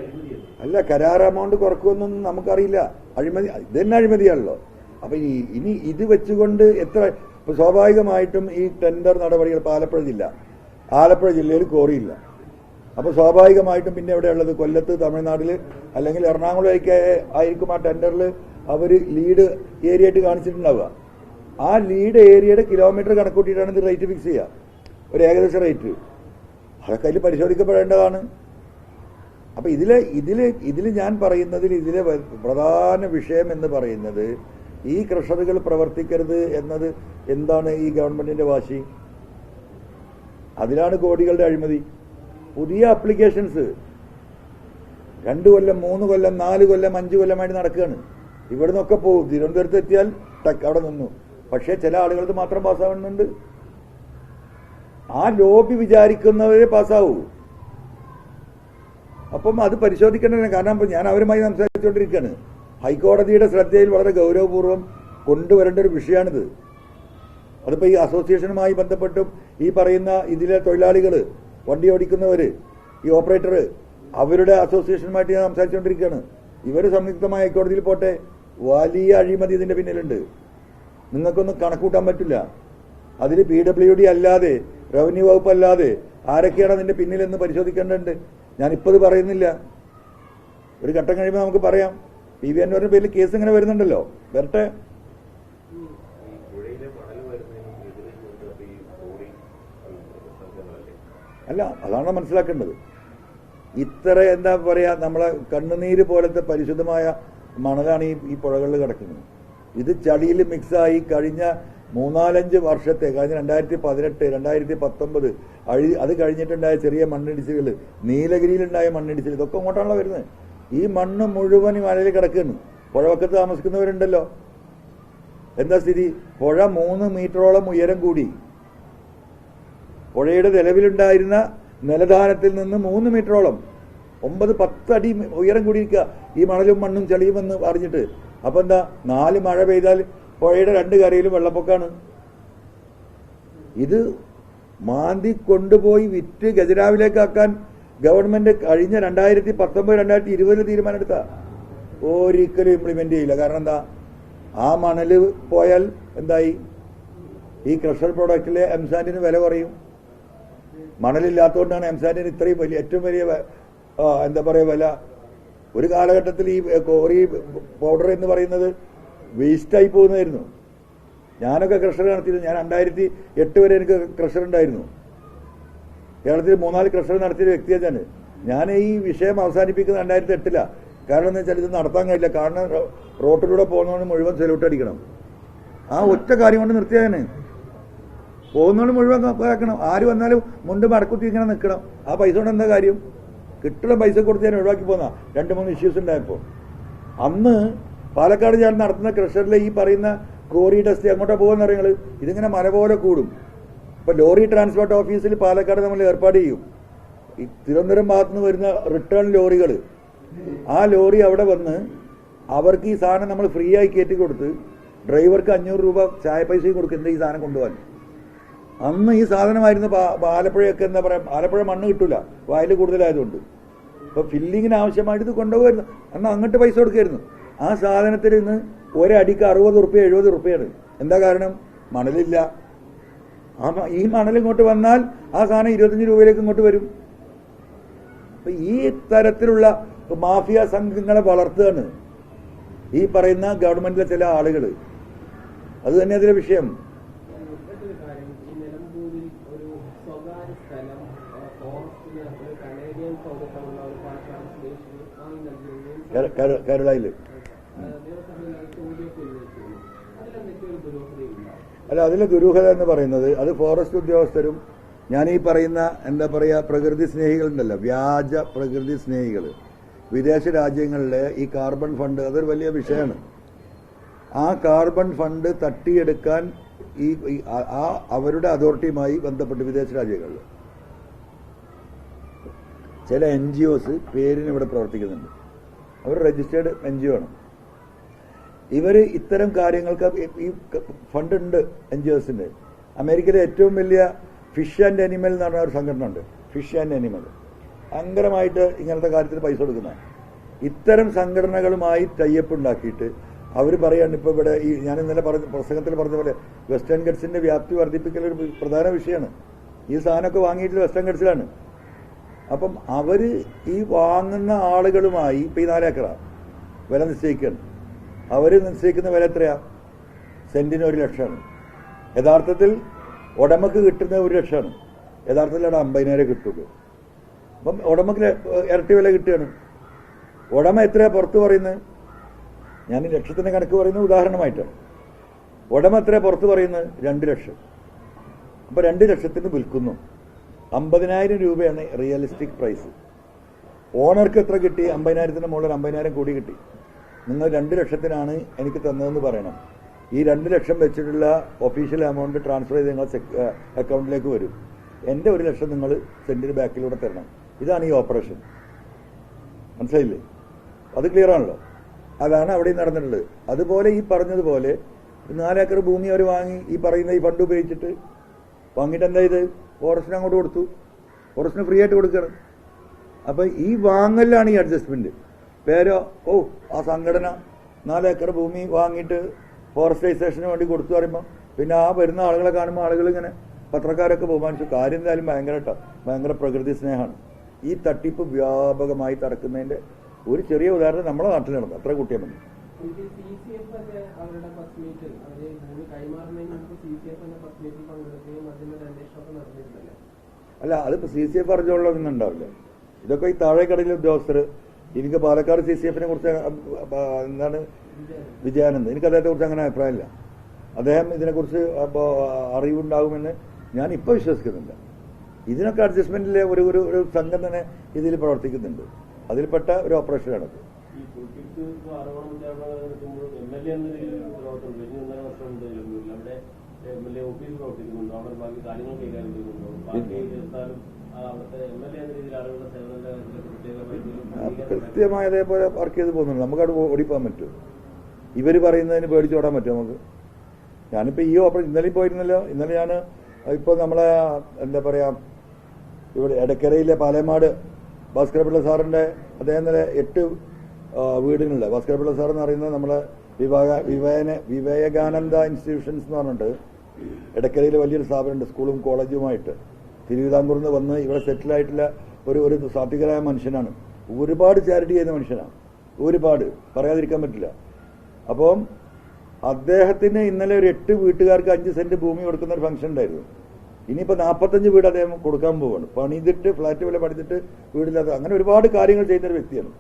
അഴിമതിയല്ലേ? അല്ല, കരാർ എമൗണ്ട് കുറക്കുമെന്നൊന്നും നമുക്കറിയില്ല. അഴിമതി ഇത് തന്നെ അഴിമതിയാണല്ലോ. അപ്പൊ ഇനി ഇത് വെച്ചുകൊണ്ട് എത്ര സ്വാഭാവികമായിട്ടും ഈ ടെൻഡർ നടപടികൾ ആലപ്പുഴ ജില്ലയിൽ കോറിയില്ല. അപ്പൊ സ്വാഭാവികമായിട്ടും പിന്നെ എവിടെയുള്ളത്? കൊല്ലത്ത്, തമിഴ്നാട്ടിൽ അല്ലെങ്കിൽ എറണാകുളമൊക്കെ ആയിരിക്കും ആ ടെൻഡറിൽ അവർ ലീഡ് ഏരിയ ആയിട്ട് കാണിച്ചിട്ടുണ്ടാവുക. ആ ലീഡ് ഏരിയയുടെ കിലോമീറ്റർ കണക്കൂട്ടിയിട്ടാണ് ഇത് റേറ്റ് ഫിക്സ് ചെയ്യുക, ഒരു ഏകദേശ റേറ്റ്. അതൊക്കെ അതിൽ പരിശോധിക്കപ്പെടേണ്ടതാണ്. അപ്പൊ ഇതില് ഞാൻ പറയുന്നതിൽ ഇതിലെ പ്രധാന വിഷയം എന്ന് പറയുന്നത് ഈ ക്രഷറുകൾ പ്രവർത്തിക്കരുത് എന്നത് എന്താണ് ഈ ഗവൺമെന്റിന്റെ വാശി? അതിലാണ് കോടികളുടെ അഴിമതി. പുതിയ അപ്ലിക്കേഷൻസ് 2 കൊല്ലം 3 കൊല്ലം 4 കൊല്ലം 5 കൊല്ലമായിട്ട് നടക്കുകയാണ്. ഇവിടെ നിന്നൊക്കെ പോകും. തിരുവനന്തപുരത്ത് എത്തിയാൽ അവിടെ നിന്നു. പക്ഷേ ചില ആളുകൾക്ക് മാത്രം പാസ്സാവുന്നുണ്ട്. ആ ലോബി വിചാരിക്കുന്നവരെ പാസ്സാവൂ. അപ്പം അത് പരിശോധിക്കേണ്ടതാണ്. കാരണം ഞാൻ അവരുമായി സംസാരിച്ചുകൊണ്ടിരിക്കുകയാണ്. ഹൈക്കോടതിയുടെ ശ്രദ്ധയിൽ വളരെ ഗൗരവപൂർവ്വം കൊണ്ടുവരേണ്ട ഒരു വിഷയമാണിത്. അതിപ്പോൾ ഈ അസോസിയേഷനുമായി ബന്ധപ്പെട്ടും ഈ പറയുന്ന ഇതിലെ തൊഴിലാളികൾ, വണ്ടി ഓടിക്കുന്നവർ, ഈ ഓപ്പറേറ്റർ, അവരുടെ അസോസിയേഷനുമായിട്ട് ഞാൻ സംസാരിച്ചുകൊണ്ടിരിക്കുകയാണ്. ഇവർ സംയുക്തമായി ഹൈക്കോടതിയിൽ പോട്ടെ. വലിയ അഴിമതി ഇതിന്റെ പിന്നിലുണ്ട്. നിങ്ങൾക്കൊന്നും കണക്കൂട്ടാൻ പറ്റില്ല. അതിൽ PWD അല്ലാതെ, റവന്യൂ വകുപ്പ് അല്ലാതെ ആരൊക്കെയാണ് അതിന്റെ പിന്നിലെന്ന് പരിശോധിക്കേണ്ടതുണ്ട്. ഞാനിപ്പത് പറയുന്നില്ല, ഒരു ഘട്ടം കഴിയുമ്പോൾ നമുക്ക് പറയാം. PV അൻവറിന്റെ പേരിൽ കേസ് ഇങ്ങനെ വരുന്നുണ്ടല്ലോ, വരട്ടെ. അല്ല, അതാണ് മനസ്സിലാക്കേണ്ടത്. ഇത്ര എന്താ പറയാ, നമ്മളെ കണ്ണുനീര് പോലത്തെ പരിശുദ്ധമായ മണലാണ് ഈ പുഴകളിൽ കിടക്കുന്നത്. ഇത് ചളിയിൽ മിക്സായി കഴിഞ്ഞ 3-4 വർഷത്തെ, കഴിഞ്ഞ 2018, 2019 അത് കഴിഞ്ഞിട്ടുണ്ടായ ചെറിയ മണ്ണിടിച്ചിലുകൾ, നീലഗിരിയിലുണ്ടായ മണ്ണിടിച്ചിൽ, ഇതൊക്കെ അങ്ങോട്ടാണല്ലോ വരുന്നത്. ഈ മണ്ണ് മുഴുവൻ ഈ മലയിൽ കിടക്കുന്നു. പുഴവക്കത്ത് താമസിക്കുന്നവരുണ്ടല്ലോ, എന്താ സ്ഥിതി? പുഴ 3 മീറ്ററോളം ഉയരം കൂടി. പുഴയുടെ നിലവിലുണ്ടായിരുന്ന നിലധാരത്തിൽ നിന്ന് 3 മീറ്ററോളം 9-10 അടി ഉയരം കൂടിയിരിക്കുക ഈ മണലും മണ്ണും ചളിയും എന്ന് അറിഞ്ഞിട്ട്. അപ്പൊ എന്താ, 4 മഴ പെയ്താൽ പുഴയുടെ 2 കരയിലും വെള്ളപ്പൊക്കാണ്. ഇത് മാന്തി കൊണ്ടുപോയി വിറ്റ് ഖജനാവിലേക്കാക്കാൻ ഗവൺമെന്റ് കഴിഞ്ഞ 2019-2020 തീരുമാനമെടുത്ത ഒരിക്കലും ഇംപ്ലിമെന്റ് ചെയ്യില്ല. കാരണം എന്താ, ആ മണല് പോയാൽ എന്തായി? ഈ ക്രഷർ പ്രോഡക്റ്റിലെ എംസാൻഡിന് വില കുറയും. മണലില്ലാത്തതുകൊണ്ടാണ് എംസാൻഡിന് ഇത്രയും വലിയ, ഏറ്റവും വലിയ എന്താ പറയുക വില. ഒരു കാലഘട്ടത്തിൽ ഈ കോറി പൗഡർ എന്ന് പറയുന്നത് വേസ്റ്റായി പോകുന്നതായിരുന്നു. ഞാനൊക്കെ ക്രഷർ നടത്തിയിരുന്നു. ഞാൻ 2008 വരെ എനിക്ക് ക്രഷർ ഉണ്ടായിരുന്നു. കേരളത്തിൽ 3-4 ക്രഷർ നടത്തിയ വ്യക്തിയാണ് ഞാൻ. ഈ വിഷയം അവസാനിപ്പിക്കുന്നത് 2008. കാരണം എന്താ വെച്ചാൽ ഇത് നടത്താൻ കഴിയില്ല. കാരണം റോട്ടിലൂടെ പോകുന്നവന് മുഴുവൻ സെലൂട്ട് അടിക്കണം. ആ ഒറ്റ കാര്യം കൊണ്ട് നിർത്തിയതാണ്. പോകുന്നവന് മുഴുവൻ ആക്കണം. ആര് വന്നാലും മുണ്ട് മടക്കുത്തി ഇങ്ങനെ നിൽക്കണം. ആ പൈസ കൊണ്ട് എന്താ കാര്യം? കിട്ടുന്ന പൈസ കൊടുത്ത് ഞാൻ ഒഴിവാക്കി പോന്ന 2-3 ഇഷ്യൂസ് ഉണ്ടായപ്പോൾ. അന്ന് പാലക്കാട് ഞാൻ നടത്തുന്ന ക്രഷറിലെ ഈ പറയുന്ന കോറി ടെസ്റ്റ് എങ്ങോട്ടാ പോകുന്ന നിങ്ങൾ, ഇതിങ്ങനെ മല പോലെ കൂടും. ഇപ്പൊ ലോറി ട്രാൻസ്പോർട്ട് ഓഫീസിൽ പാലക്കാട് നമ്മൾ ഏർപ്പാട് ചെയ്യും. ഈ തിരുവനന്തപുരം ഭാഗത്തുനിന്ന് വരുന്ന റിട്ടേൺ ലോറികൾ, ആ ലോറി അവിടെ വന്ന് അവർക്ക് ഈ സാധനം നമ്മൾ ഫ്രീ ആയി കയറ്റി കൊടുത്ത് ഡ്രൈവർക്ക് 500 രൂപ ചായ പൈസയും കൊടുക്കും. എന്താ ഈ സാധനം കൊണ്ടുപോകാൻ? അന്ന് ഈ സാധനമായിരുന്നു ആലപ്പുഴയൊക്കെ. എന്താ പറയാ, ആലപ്പുഴ മണ്ണ് കിട്ടൂല, വയൽ കൂടുതലായതുകൊണ്ട്. ഇപ്പൊ ഫില്ലിങ്ങിന് ആവശ്യമായിട്ട് ഇത് കൊണ്ടുപോകായിരുന്നു. അന്ന് അങ്ങോട്ട് പൈസ കൊടുക്കായിരുന്നു. ആ സാധനത്തിൽ നിന്ന് ഒരടിക്ക് 60 റുപ്യ 70 റുപ്യാണ്. എന്താ കാരണം? മണലില്ല. ഈ മണൽ ഇങ്ങോട്ട് വന്നാൽ ആ സാധനം 25 രൂപയിലേക്ക് ഇങ്ങോട്ട് വരും. അപ്പൊ ഈ തരത്തിലുള്ള മാഫിയ സംഘങ്ങളെ വളർത്തുകയാണ് ഈ പറയുന്ന ഗവൺമെന്റിലെ ചില ആളുകൾ. അത് തന്നെ അതിലെ വിഷയം. നിലമ്പൂരിൽ ഒരു സ്വകാര്യ സ്ഥലം നേട്ടമുള്ള ഒരു പാലക്കാട് സ്വദേശി വാങ്ങി നൽകിയിരുന്നു കേരളയിൽ നിയമസഭയിൽ ചോദ്യമൊക്കെ ഉന്നയിച്ചിരുന്നു. അതിലെന്തൊക്കെ ഒരു ദുരൂഹതയില്ല? അല്ല, അതിലെ ദുരൂഹത എന്ന് പറയുന്നത് അത് ഫോറസ്റ്റ് ഉദ്യോഗസ്ഥരും ഞാൻ ഈ പറയുന്ന എന്താ പറയുക പ്രകൃതി സ്നേഹികളുണ്ടല്ലോ, വ്യാജ പ്രകൃതി സ്നേഹികൾ വിദേശ രാജ്യങ്ങളിലെ ഈ കാർബൺ ഫണ്ട് അതൊരു വലിയ വിഷയമാണ്. ആ കാർബൺ ഫണ്ട് തട്ടിയെടുക്കാൻ ആ അവരുടെ അതോറിറ്റിയുമായി ബന്ധപ്പെട്ട് വിദേശ രാജ്യങ്ങളിൽ ചില NGOs പേരിന് ഇവിടെ പ്രവർത്തിക്കുന്നുണ്ട്. അവർ രജിസ്റ്റേർഡ് NGO ആണ്. ഇവർ ഇത്തരം കാര്യങ്ങൾക്ക് ഈ ഫണ്ട് ഉണ്ട് NGOസിന്റെ. അമേരിക്കയിലെ ഏറ്റവും വലിയ ഫിഷ് ആൻഡ് അനിമൽ എന്ന് പറഞ്ഞ ഒരു സംഘടന ഉണ്ട്. ഫിഷ് ആൻഡ് അനിമൽ ഭയങ്കരമായിട്ട് ഇങ്ങനത്തെ കാര്യത്തിൽ പൈസ കൊടുക്കുന്ന ഇത്തരം സംഘടനകളുമായി ടൈപ്പ് ഉണ്ടാക്കിയിട്ട് അവർ പറയാണ് ഇപ്പോൾ ഇവിടെ ഈ ഞാൻ ഇന്നലെ പ്രസംഗത്തിൽ പറഞ്ഞ പോലെ വെസ്റ്റേൺ ഗട്ട്സിന്റെ വ്യാപ്തി വർദ്ധിപ്പിക്കൽ ഒരു പ്രധാന വിഷയമാണ്. ഈ സാധനമൊക്കെ വാങ്ങിയിട്ടുള്ള വെസ്റ്റേൺ ഗട്ട്സിലാണ്. അപ്പം അവര് ഈ വാങ്ങുന്ന ആളുകളുമായി ഇപ്പൊ ഈ 4 ഏക്കറ വില നിശ്ചയിക്കുകയാണ്. അവര് നിശ്ചയിക്കുന്ന വില എത്രയാ? സെന്റിന് 1 ലക്ഷമാണ്. യഥാർത്ഥത്തിൽ ഉടമക്ക് കിട്ടുന്ന 1 ലക്ഷമാണ്. യഥാർത്ഥത്തിൽ അവിടെ 50,000 കിട്ടുള്ളൂ. അപ്പം ഉടമക്ക് ഇരട്ടി വില കിട്ടുകയാണ്. ഉടമ എത്രയാ പുറത്ത് പറയുന്നത്? ഞാൻ ലക്ഷത്തിന്റെ കണക്ക് പറയുന്നത് ഉദാഹരണമായിട്ടാണ്. ഉടമ എത്രയാ പുറത്ത് പറയുന്നത്? 2 ലക്ഷം. അപ്പൊ 2 ലക്ഷത്തിന് വിൽക്കുന്നു. 50,000 രൂപയാണ് റിയലിസ്റ്റിക് പ്രൈസ്. ഓണർക്ക് എത്ര കിട്ടി? 50,000 മുകളിൽ 50,000 കൂടി കിട്ടി. നിങ്ങൾ 2 ലക്ഷത്തിനാണ് എനിക്ക് തന്നതെന്ന് പറയണം. ഈ 2 ലക്ഷം വെച്ചിട്ടുള്ള ഒഫീഷ്യൽ എമൗണ്ട് ട്രാൻസ്ഫർ ചെയ്ത് നിങ്ങൾ അക്കൗണ്ടിലേക്ക് വരും. എന്റെ 1 ലക്ഷം നിങ്ങൾ സെന്റിന് ബാക്കിലൂടെ തരണം. ഇതാണ് ഈ ഓപ്പറേഷൻ. മനസ്സിലായില്ലേ? അത് ക്ലിയർ ആണല്ലോ. അതാണ് അവിടെ നടന്നിട്ടുള്ളത്. അതുപോലെ ഈ പറഞ്ഞതുപോലെ 4 ഏക്കർ ഭൂമി അവർ വാങ്ങി ഈ പറയുന്ന ഈ ഫണ്ട് ഉപയോഗിച്ചിട്ട് വാങ്ങിയിട്ട് എന്താ ഇത് ഫോറസ്റ്റിന് അങ്ങോട്ട് കൊടുത്തു. ഫോറസ്റ്റിന് ഫ്രീ ആയിട്ട് കൊടുക്കണം. അപ്പൊ ഈ വാങ്ങലാണ് ഈ അഡ്ജസ്റ്റ്മെന്റ്. പേരോ ആ സംഘടന 4 ഏക്കർ ഭൂമി വാങ്ങിയിട്ട് ഫോറസ്റ്റൈസേഷന് വേണ്ടി കൊടുത്തു പറയുമ്പോൾ പിന്നെ ആ വരുന്ന ആളുകളെ കാണുമ്പോൾ ആളുകൾ ഇങ്ങനെ പത്രക്കാരൊക്കെ ബഹുമാനിച്ചു. കാര്യം എന്തായാലും ഭയങ്കര പ്രകൃതി സ്നേഹമാണ്. ഈ തട്ടിപ്പ് വ്യാപകമായി നടക്കുന്നതിന്റെ ഒരു ചെറിയ ഉദാഹരണം നമ്മുടെ നാട്ടിൽ നടന്നു. അത്ര കൂട്ടിയാൽ മതി. അവരുടെ ഫസ്റ്റ് മീറ്റിൽ അവര് ഭൂമി കൈമാറുന്നതിന് മുമ്പ് CCF ഫസ്റ്റ് മീറ്റിൽ പങ്കെടുക്കുകയും അതിന്റെ അന്വേഷണമൊക്കെ നടന്നിരുന്നല്ലോ. അല്ല, അതിപ്പോ CCF അറിഞ്ഞോളൊന്നും ഉണ്ടാവില്ല. ഇതൊക്കെ ഈ താഴേക്കടയിലെ ഉദ്യോഗസ്ഥർ. എനിക്ക് പാലക്കാട് CCFനെ കുറിച്ച് എന്താണ് വിജയാനന്ദ്, എനിക്ക് അദ്ദേഹത്തെ കുറിച്ച് അങ്ങനെ അഭിപ്രായമില്ല. അദ്ദേഹം ഇതിനെക്കുറിച്ച് അറിവുണ്ടാകുമെന്ന് ഞാൻ ഇപ്പൊ വിശ്വസിക്കുന്നില്ല. ഇതിനൊക്കെ അഡ്ജസ്റ്റ്മെന്റിലെ ഒരു സംഘം തന്നെ ഇതിൽ പ്രവർത്തിക്കുന്നുണ്ട്. അതിൽപ്പെട്ട ഒരു ഓപ്പറേഷനാണത്. കൃത്യമായ അതേപോലെ വർക്ക് ചെയ്ത് പോകുന്നുണ്ട്. നമുക്കവിടെ ഓടിപ്പോകാൻ പറ്റും. ഇവര് പറയുന്നതിന് പേടിച്ചോടാൻ പറ്റും നമുക്ക്? ഞാനിപ്പോ ഈ ഓപ്പറേഷൻ ഇന്നലെയും പോയിരുന്നല്ലോ. ഇന്നലെ ഞാൻ ഇപ്പൊ നമ്മളെ എന്താ പറയാ ഇവിടെ എടക്കരയിലെ പാലേമാട് ഭാസ്കരപിള്ള സാറിന്റെ അദ്ദേഹം ഇന്നലെ 8 വീടുകളിലെ ഭാസ്കരപിള്ള സാർ എന്ന് പറയുന്നത് നമ്മളെ വിവേകാനന്ദ ഇൻസ്റ്റിറ്റ്യൂഷൻസ് എന്ന് പറഞ്ഞിട്ട് എടക്കരയിലെ വലിയൊരു സ്ഥാപനമുണ്ട്, സ്കൂളും കോളേജുമായിട്ട്. തിരുവിതാംകൂറിൽ നിന്ന് വന്ന് ഇവിടെ സെറ്റിലായിട്ടുള്ള ഒരു സാത്വികരായ മനുഷ്യനാണ്. ഒരുപാട് ചാരിറ്റി ചെയ്യുന്ന മനുഷ്യനാണ്. ഒരുപാട് പറയാതിരിക്കാൻ പറ്റില്ല. അപ്പം അദ്ദേഹത്തിന് ഇന്നലെ ഒരു 8 വീട്ടുകാർക്ക് 5 സെന്റ് ഭൂമി കൊടുക്കുന്ന ഒരു ഫംഗ്ഷൻ ഉണ്ടായിരുന്നു. ഇനിയിപ്പോ 45 വീട് അദ്ദേഹം കൊടുക്കാൻ പോവാണ്. പണിതിട്ട് ഫ്ലാറ്റ് പോലെ പണിതിട്ട് വീടില്ലാത്ത അങ്ങനെ ഒരുപാട് കാര്യങ്ങൾ ചെയ്യുന്ന ഒരു വ്യക്തിയാണ്.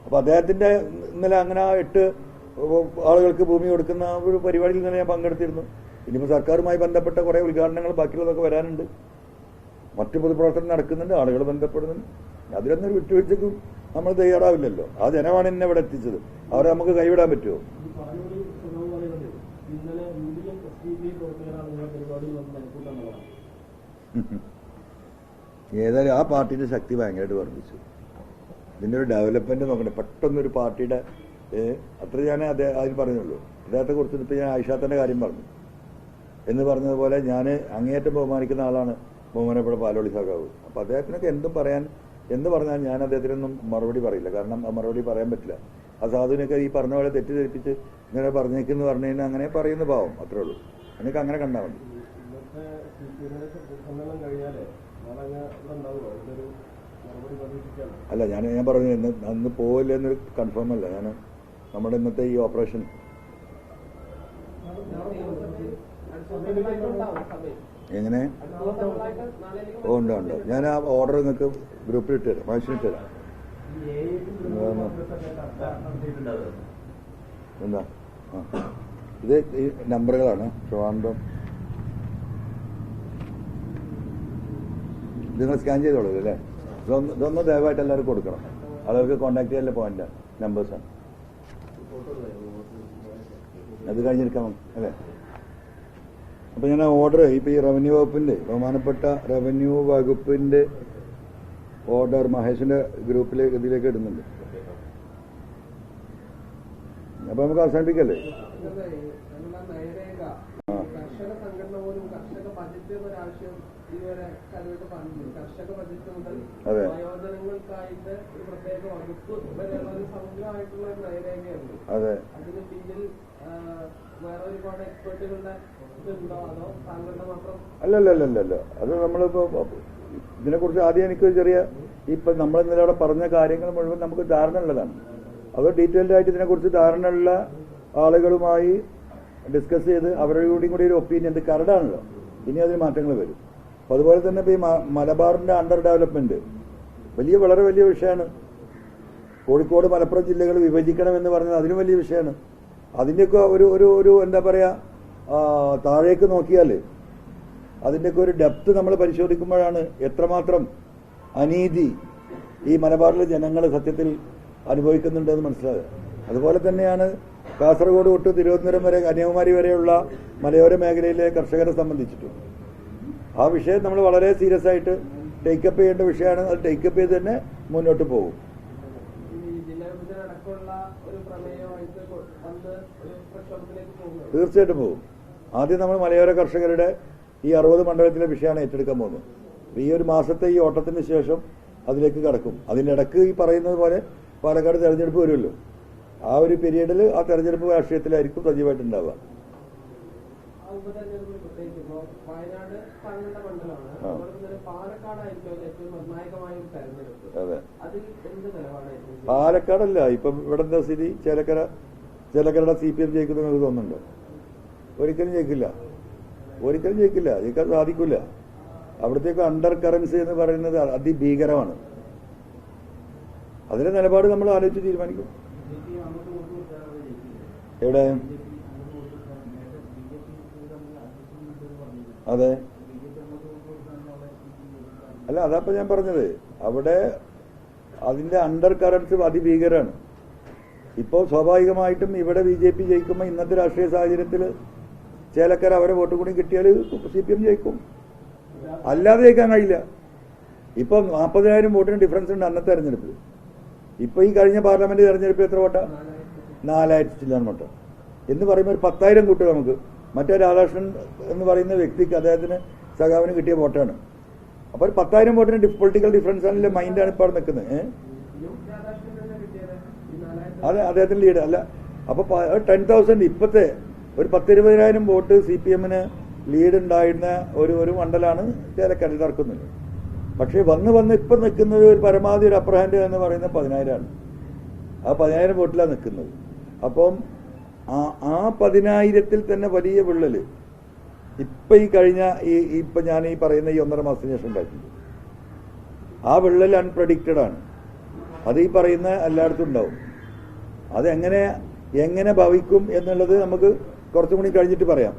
അപ്പൊ അദ്ദേഹത്തിന്റെ ഇന്നലെ അങ്ങനെ 8 ആളുകൾക്ക് ഭൂമി കൊടുക്കുന്ന ഒരു പരിപാടിയിൽ ഇന്നലെ ഞാൻ പങ്കെടുത്തിരുന്നു. ഇനിയിപ്പോ സർക്കാരുമായി ബന്ധപ്പെട്ട കുറെ ഉദ്ഘാടനങ്ങൾ ബാക്കിയുള്ളതൊക്കെ വരാനുണ്ട്. മറ്റു പൊതുപ്രവർത്തനം നടക്കുന്നുണ്ട്. ആളുകൾ ബന്ധപ്പെടുന്നുണ്ട്. അതിലൊന്നൊരു വിട്ടുവീഴ്ചക്കും നമ്മൾ തയ്യാറാവില്ലല്ലോ. ആ ജനമാണ് എന്നെ ഇവിടെ എത്തിച്ചത്. അവരെ നമുക്ക് കൈവിടാൻ പറ്റുമോ? ഏതായാലും ആ പാർട്ടിയുടെ ശക്തി ഭയങ്കരമായിട്ട് വർദ്ധിച്ചു. ഇതിന്റെ ഒരു ഡെവലപ്മെന്റ് നോക്കണേ. പെട്ടെന്നൊരു പാർട്ടിയുടെ അത്ര ഞാൻ അതിൽ പറഞ്ഞുള്ളൂ. അദ്ദേഹത്തെ കുറിച്ച് ഇപ്പൊ ഞാൻ ആയിഷാത്തന്റെ കാര്യം പറഞ്ഞു എന്ന് പറഞ്ഞതുപോലെ ഞാൻ അങ്ങേയറ്റം ബഹുമാനിക്കുന്ന ആളാണ് ബഹുമാനപ്പെട്ട പാലോളി സഖാവ്. അപ്പൊ അദ്ദേഹത്തിനൊക്കെ എന്ത് പറഞ്ഞാൽ ഞാൻ അദ്ദേഹത്തിനൊന്നും മറുപടി പറയില്ല. കാരണം ആ മറുപടി പറയാൻ പറ്റില്ല. ആ സാധുവിനൊക്കെ ഈ പറഞ്ഞ പോലെ തെറ്റിദ്ധരിപ്പിച്ച് ഇങ്ങനെ പറഞ്ഞേക്കെന്ന് പറഞ്ഞു കഴിഞ്ഞാൽ അങ്ങനെ പറയുന്ന പാവം. അത്രേ ഉള്ളൂ. എനിക്ക് അങ്ങനെ കണ്ടാൽ മതി. അല്ല, ഞാൻ പറഞ്ഞു അന്ന് പോവില്ല എന്നൊരു കൺഫേം അല്ല. ഞാൻ നമ്മുടെ ഇന്നത്തെ ഈ ഓപ്പറേഷൻ എങ്ങനെ? ഓ ഉണ്ട് ഉണ്ട്. ഞാൻ ആ ഓർഡർ നിങ്ങൾക്ക് ഗ്രൂപ്പിൽ ഇട്ട് തരാം, വാട്സിൽ ഇട്ട് തരാം. എന്താ? ഇത് ഈ നമ്പറുകളാണ്. ട്രിവാൻഡ്രം ഇത് നിങ്ങൾ സ്കാൻ ചെയ്തോളൂ അല്ലേ? ഇതൊന്ന് ദയവായിട്ട് എല്ലാവർക്കും കൊടുക്കണം. അതവർക്ക് കോൺടാക്ട് ചെയ്യാനുള്ള പോയിന്റ് നമ്പേഴ്സാണ്. അത് കഴിഞ്ഞെടുക്കാം അല്ലേ? അപ്പൊ ഞാൻ ഓർഡർ ഇപ്പൊ ഈ റവന്യൂ വകുപ്പിന്റെ ബഹുമാനപ്പെട്ട റവന്യൂ വകുപ്പിന്റെ ഓർഡർ മഹേഷിന്റെ ഗ്രൂപ്പിലേക്ക് ഇതിലേക്ക് ഇടുന്നുണ്ട്. അപ്പൊ നമുക്ക് അവസാനിപ്പിക്കല്ലേ? കർഷക സംഘടന പോലും കർഷക ബജറ്റ് എന്നൊരാവശ്യം ഇതുവരെ കാര്യമായിട്ട് പറഞ്ഞില്ല. കർഷക ബജറ്റ് മുതൽ വയോജനങ്ങൾക്കായിട്ട് ഒരു പ്രത്യേക വകുപ്പ് വരെയുള്ള ഒരു സമഗ്രമായിട്ടുള്ള ഒരു നയരേഖയുണ്ട്. അതിന് പിന്നിൽ വേറെ ഒരുപാട് എക്സ്പേർട്ടുകളുടെ ഇതുണ്ടോ അതോ താങ്കളുടെ മാത്രം? അല്ലല്ലല്ലല്ല, അത് നമ്മളിപ്പോ ഇതിനെക്കുറിച്ച് ആദ്യം എനിക്ക് ചെറിയ ഇപ്പൊ നമ്മൾ ഇന്നലെ അവിടെ പറഞ്ഞ കാര്യങ്ങൾ മുഴുവൻ നമുക്ക് ധാരണ ഉള്ളതാണ്. അത് ഡീറ്റെയിൽഡ് ആയിട്ട് ഇതിനെക്കുറിച്ച് ധാരണയുള്ള ആളുകളുമായി ഡിസ്കസ് ചെയ്ത് അവരുടെ കൂടി ഒരു ഒപ്പീനിയൻ. ഇത് കരടാണല്ലോ, ഇനി അതിന് മാറ്റങ്ങൾ വരും. അപ്പൊ അതുപോലെ തന്നെ ഇപ്പൊ ഈ മലബാറിന്റെ അണ്ടർ ഡെവലപ്മെന്റ് വളരെ വലിയ വിഷയമാണ്. കോഴിക്കോട് മലപ്പുറം ജില്ലകൾ വിഭജിക്കണം എന്ന് പറഞ്ഞത് അതിലും വലിയ വിഷയമാണ്. അതിന്റെയൊക്കെ ഒരു എന്താ പറയാ, താഴേക്ക് നോക്കിയാൽ അതിന്റെയൊക്കെ ഒരു ഡെപ്ത് നമ്മൾ പരിശോധിക്കുമ്പോഴാണ് എത്രമാത്രം അനീതി ഈ മലബാറിലെ ജനങ്ങൾ സത്യത്തിൽ അനുഭവിക്കുന്നുണ്ടെന്ന് മനസ്സിലാകുക. അതുപോലെ തന്നെയാണ് കാസർഗോഡ് തൊട്ട് തിരുവനന്തപുരം വരെ കന്യാകുമാരി വരെയുള്ള മലയോര മേഖലയിലെ കർഷകരെ സംബന്ധിച്ചിട്ടും ആ വിഷയം നമ്മൾ വളരെ സീരിയസ് ആയിട്ട് ടേക്കപ്പ് ചെയ്യേണ്ട വിഷയമാണ്. അത് ടേക്കപ്പ് ചെയ്ത് തന്നെ മുന്നോട്ട് പോകും. തീർച്ചയായിട്ടും പോകും. ആദ്യം നമ്മൾ മലയോര കർഷകരുടെ ഈ 60 മണ്ഡലത്തിലെ വിഷയമാണ് ഏറ്റെടുക്കാൻ പോകുന്നത്. ഈ ഒരു മാസത്തെ ഈ ഓട്ടത്തിന് ശേഷം അതിലേക്ക് കടക്കും. അതിനിടക്ക് ഈ പറയുന്നത് പോലെ പാലക്കാട് തെരഞ്ഞെടുപ്പ് വരുമല്ലോ, ആ ഒരു പീരീഡിൽ ആ തെരഞ്ഞെടുപ്പ് രാഷ്ട്രീയത്തിലായിരിക്കും സജീവമായിട്ടുണ്ടാവുക. അതെ, പാലക്കാടല്ല ഇപ്പം ഇവിടെ എന്താ സ്ഥിതി? ചേലക്കരയുടെ CPM ജയിക്കുന്ന നിങ്ങൾക്ക് തോന്നുന്നുണ്ടോ? ഒരിക്കലും ജയിക്കില്ല, ജയിക്കാൻ സാധിക്കില്ല. അവിടത്തേക്ക് അണ്ടർ കറൻസി എന്ന് പറയുന്നത് അതിഭീകരമാണ്. അതിന്റെ നിലപാട് നമ്മൾ ആലോചിച്ച് തീരുമാനിക്കും. എവിടെ? അതെ, അല്ല അതപ്പോ ഞാൻ പറഞ്ഞത്, അവിടെ അതിന്റെ അണ്ടർ കറൻസ് അതിഭീകരമാണ്. ഇപ്പോ സ്വാഭാവികമായിട്ടും ഇവിടെ BJP ജയിക്കുമ്പോൾ ഇന്നത്തെ രാഷ്ട്രീയ സാഹചര്യത്തിൽ ചേലക്കര അവരെ വോട്ട് കൂടി കിട്ടിയാൽ CPM ജയിക്കും, അല്ലാതെ ജയിക്കാൻ കഴിയില്ല. ഇപ്പൊ 40,000 വോട്ടിന് ഡിഫറൻസ് ഉണ്ട് അന്നത്തെ തെരഞ്ഞെടുപ്പിൽ. ഇപ്പൊ ഈ കഴിഞ്ഞ പാർലമെന്റ് തെരഞ്ഞെടുപ്പിൽ എത്ര വോട്ടാ? 4,000 ചില്ലാൻ വോട്ട് എന്ന് പറയുമ്പോൾ ഒരു 10,000 കൂട്ടും നമുക്ക്. മറ്റേ രാധാകൃഷ്ണൻ എന്ന് പറയുന്ന വ്യക്തിക്ക് അദ്ദേഹത്തിന് സഖാവിന് കിട്ടിയ വോട്ടാണ്. അപ്പൊ ഒരു 10,000 വോട്ടിന് പൊളിറ്റിക്കൽ ഡിഫറൻസ് ആണല്ലേ മൈൻഡാണ് ഇപ്പോൾ അവിടെ നിൽക്കുന്നത്. അതെ, അദ്ദേഹത്തിന് ലീഡ് അല്ല. അപ്പൊ 10,000 ഇപ്പത്തെ ഒരു 10,000-20,000 വോട്ട് CPM-ന് ലീഡ് ഉണ്ടായിരുന്ന ഒരു മണ്ഡലമാണ് ചേലക്കര തർക്കുന്നില്ല. പക്ഷെ വന്ന് ഇപ്പൊ നിൽക്കുന്നത് ഒരു പരമാവധി ഒരു അപ്പർ ഹാൻഡ് എന്ന് പറയുന്നത് 10,000 ആ 10,000 വോട്ടിലാണ് നിൽക്കുന്നത്. അപ്പം ആ 10,000-ൽ തന്നെ വലിയ വിള്ളല് ഇപ്പൊ ഈ കഴിഞ്ഞ ഇപ്പൊ ഞാൻ ഈ പറയുന്ന ഈ 1.5 മാസത്തിന് ശേഷം ഉണ്ടായിട്ടുണ്ട്. ആ വിള്ളൽ അൺപ്രഡിക്റ്റഡ് ആണ്. അത് ഈ പറയുന്ന എല്ലായിടത്തും ഉണ്ടാവും. അതെങ്ങനെ ഭവിക്കും എന്നുള്ളത് നമുക്ക് കുറച്ചും കൂടി കഴിഞ്ഞിട്ട് പറയാം.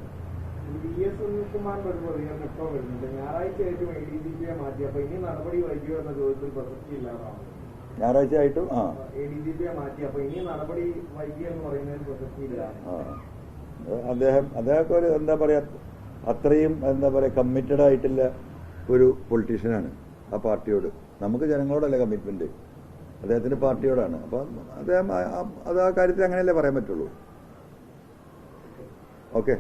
ഞായറാഴ്ച ആയിട്ടും അദ്ദേഹമൊക്കെ ഒരു എന്താ പറയാ, അത്രയും എന്താ പറയാ കമ്മിറ്റഡ് ആയിട്ടുള്ള ഒരു പൊളിറ്റീഷ്യനാണ് ആ പാർട്ടിയോട്. നമുക്ക് ജനങ്ങളോടല്ല കമ്മിറ്റ്മെന്റ്, അദ്ദേഹത്തിന്റെ പാർട്ടിയോടാണ്. അപ്പൊ അദ്ദേഹം അത് ആ കാര്യത്തിൽ അങ്ങനെയല്ലേ പറയാൻ പറ്റുള്ളൂ. ഓക്കെ.